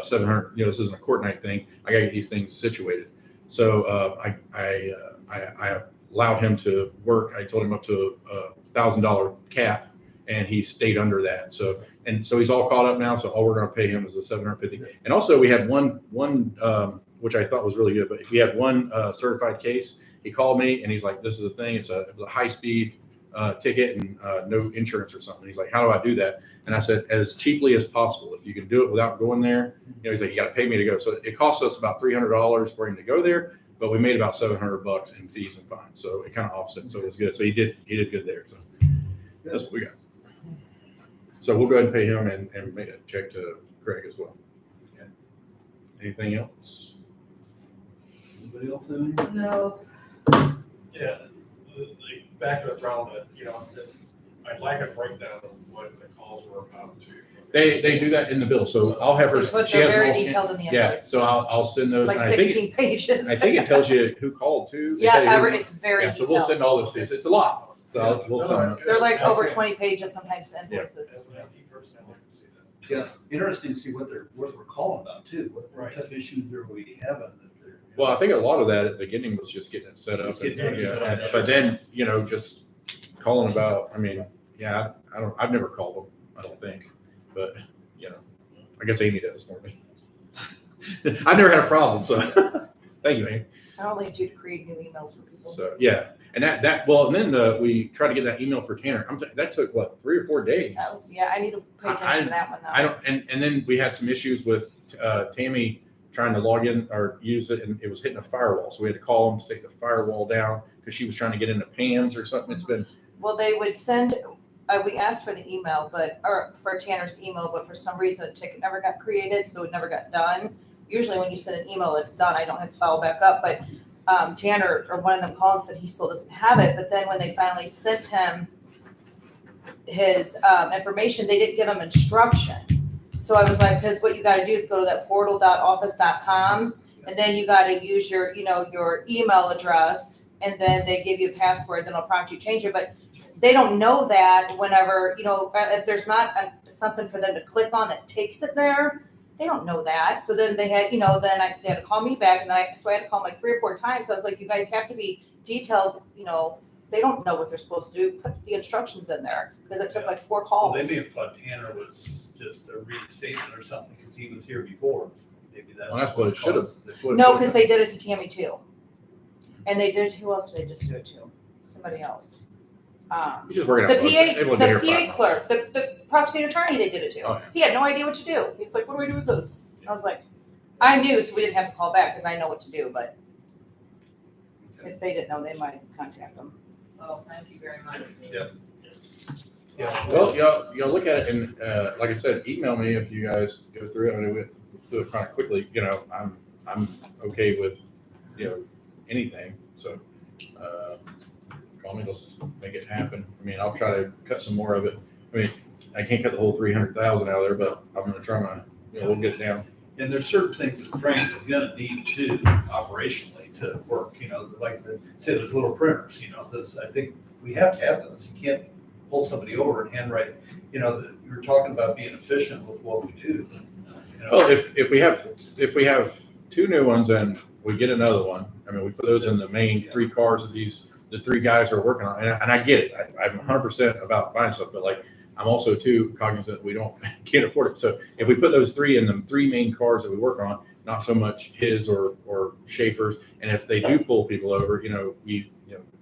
700. You know, this isn't a court night thing. I got to get these things situated." So I allowed him to work. I told him up to $1,000 cap, and he stayed under that. So he's all caught up now. So all we're going to pay him is the $750. And also we had one which I thought was really good, but we had one certified case. He called me and he's like, "This is a thing. It was a high speed ticket and no insurance or something." He's like, "How do I do that?" And I said, "As cheaply as possible. If you can do it without going there." You know, he's like, "You got to pay me to go." So it cost us about $300 for him to go there, but we made about $700 in fees and fines. So it kind of offset. So it was good. So he did good there. So that's what we got. So we'll go ahead and pay him and make a check to Craig as well. Okay. Anything else? Anybody else have anything? No, Yeah, back to the throne, you know, I'd like a breakdown of what the calls were about to. They do that in the bill. So I'll have her. They put, she they're has very them all- detailed in the Yeah, invoice. so I'll send those. It's like and I think 16 pages. I think it tells you who called too. They Yeah, tell you who- it's very yeah, so we'll send detailed. all those to you. It's a lot. So we'll send them. They're like over Okay. 20 pages sometimes, the Yeah. invoices. As an IT person, I'd like to see that. Yeah, interesting to see what we're calling about too. What Right. type of issues are we having that they're. Well, I think a lot of that at the beginning was just getting it set up. Just and- getting it yeah, set up. and- But then, you know, just calling about, I mean, yeah, I've never called them, I don't think. But, you know, I guess Amy does for me. I've never had a problem, so thank you, Amy. I don't need you to create new emails for people. So, yeah. And and then we tried to get that email for Tanner. That took what, 3 or 4 days? That was, yeah, I need to pay attention to that one though. I don't, and then we had some issues with Tammy trying to log in or use it, and it was hitting a firewall. So we had to call them to take the firewall down because she was trying to get into PANS or something. It's been, Well, they would send, we asked for the email, or for Tanner's email, but for some reason a ticket never got created, so it never got done. Usually when you send an email, it's done. I don't have to follow back up, but Tanner or one of them called and said he still doesn't have it. But then when they finally sent him his information, they didn't give him instruction. So I was like, because what you got to do is go to that portal.office.com, and then you got to use your, your email address, and then they give you a password, then it'll prompt you to change it. But they don't know that whenever, if there's not something for them to click on that takes it there, they don't know that. So then they had, they had to call me back, and so I had to call them like 3 or 4 times. So I was like, you guys have to be detailed, they don't know what they're supposed to do. Put the instructions in there, because it took like 4 Well, calls. they may have thought Tanner was just a reinstatement or something because he was here before. Maybe that's. well, that's what it should have. No, because they did it to Tammy too. And they did, who else did they just do it to? Somebody else. He's just working The out. bugs. Everyone's been here PA 5 months. clerk, the prosecutor attorney, they did it to. Oh, yeah. He had no idea what to do. He's like, what do we do with those? I was like, I knew, so we didn't have to call back because I know what to do, but if they didn't know, they might contact them. oh, thank you very much. Yep. Yeah. Well, y'all look at it, and like I said, email me if you guys go through it. I mean, we'll do it kind of quickly. I'm okay with anything. So call me. Let's make it happen. I mean, I'll try to cut some more of it. I mean, I can't cut the whole 300,000 out of there, but I'm gonna try my. We'll get it down. And there's certain things that Frank's gonna need to operationally to work, like say those little printers, those, I think we have to have those. You can't pull somebody over and handwrite, you know, we were talking about being efficient with what we do. You know, Well, if we have two new ones and we get another one, I mean, we put those in the main three cars that the three guys are working on, and I get it. I'm 100% about buying stuff, but like, I'm also too cognizant we can't afford it. So if we put those three in the three main cars that we work on, not so much his or Schaefer's, and if they do pull people over, we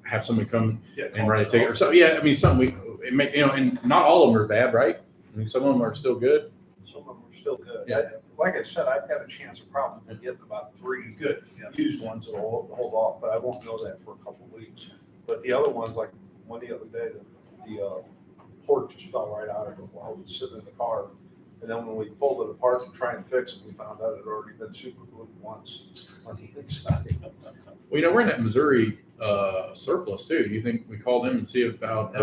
have somebody come and write a ticket or something. Yeah, I mean, something and not all of them are bad, right? I mean, some of them are still good. Some of them are still good. Yeah. Like I said, I've got a chance of probably getting about 3 good used ones that'll hold off, but I won't know that for a couple of weeks. But the other ones, like one the other day, the port just fell right out of it while I was sitting in the car. And then when we pulled it apart to try and fix it, we found out it had already been super glued once on the inside. Well, we're in that Missouri surplus too. You think we call them and see about?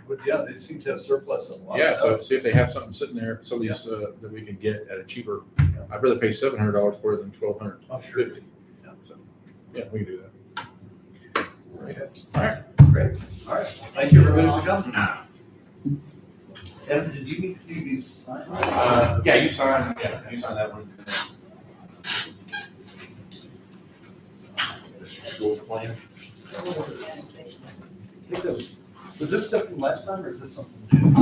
But yeah, they seem to have surplus of a lot Yeah, of so stuff. see if they have something sitting there, some of these that we can get at a cheaper. I'd rather pay $700 for it than $1,250. I'm sure. So, yeah, we can do that. Okay. All right. Great. All right. Thank you everybody for coming. Evan, did you need to do these signs? Yeah, you sign that one. School plan. I think that was this stuff from last time or is this something new?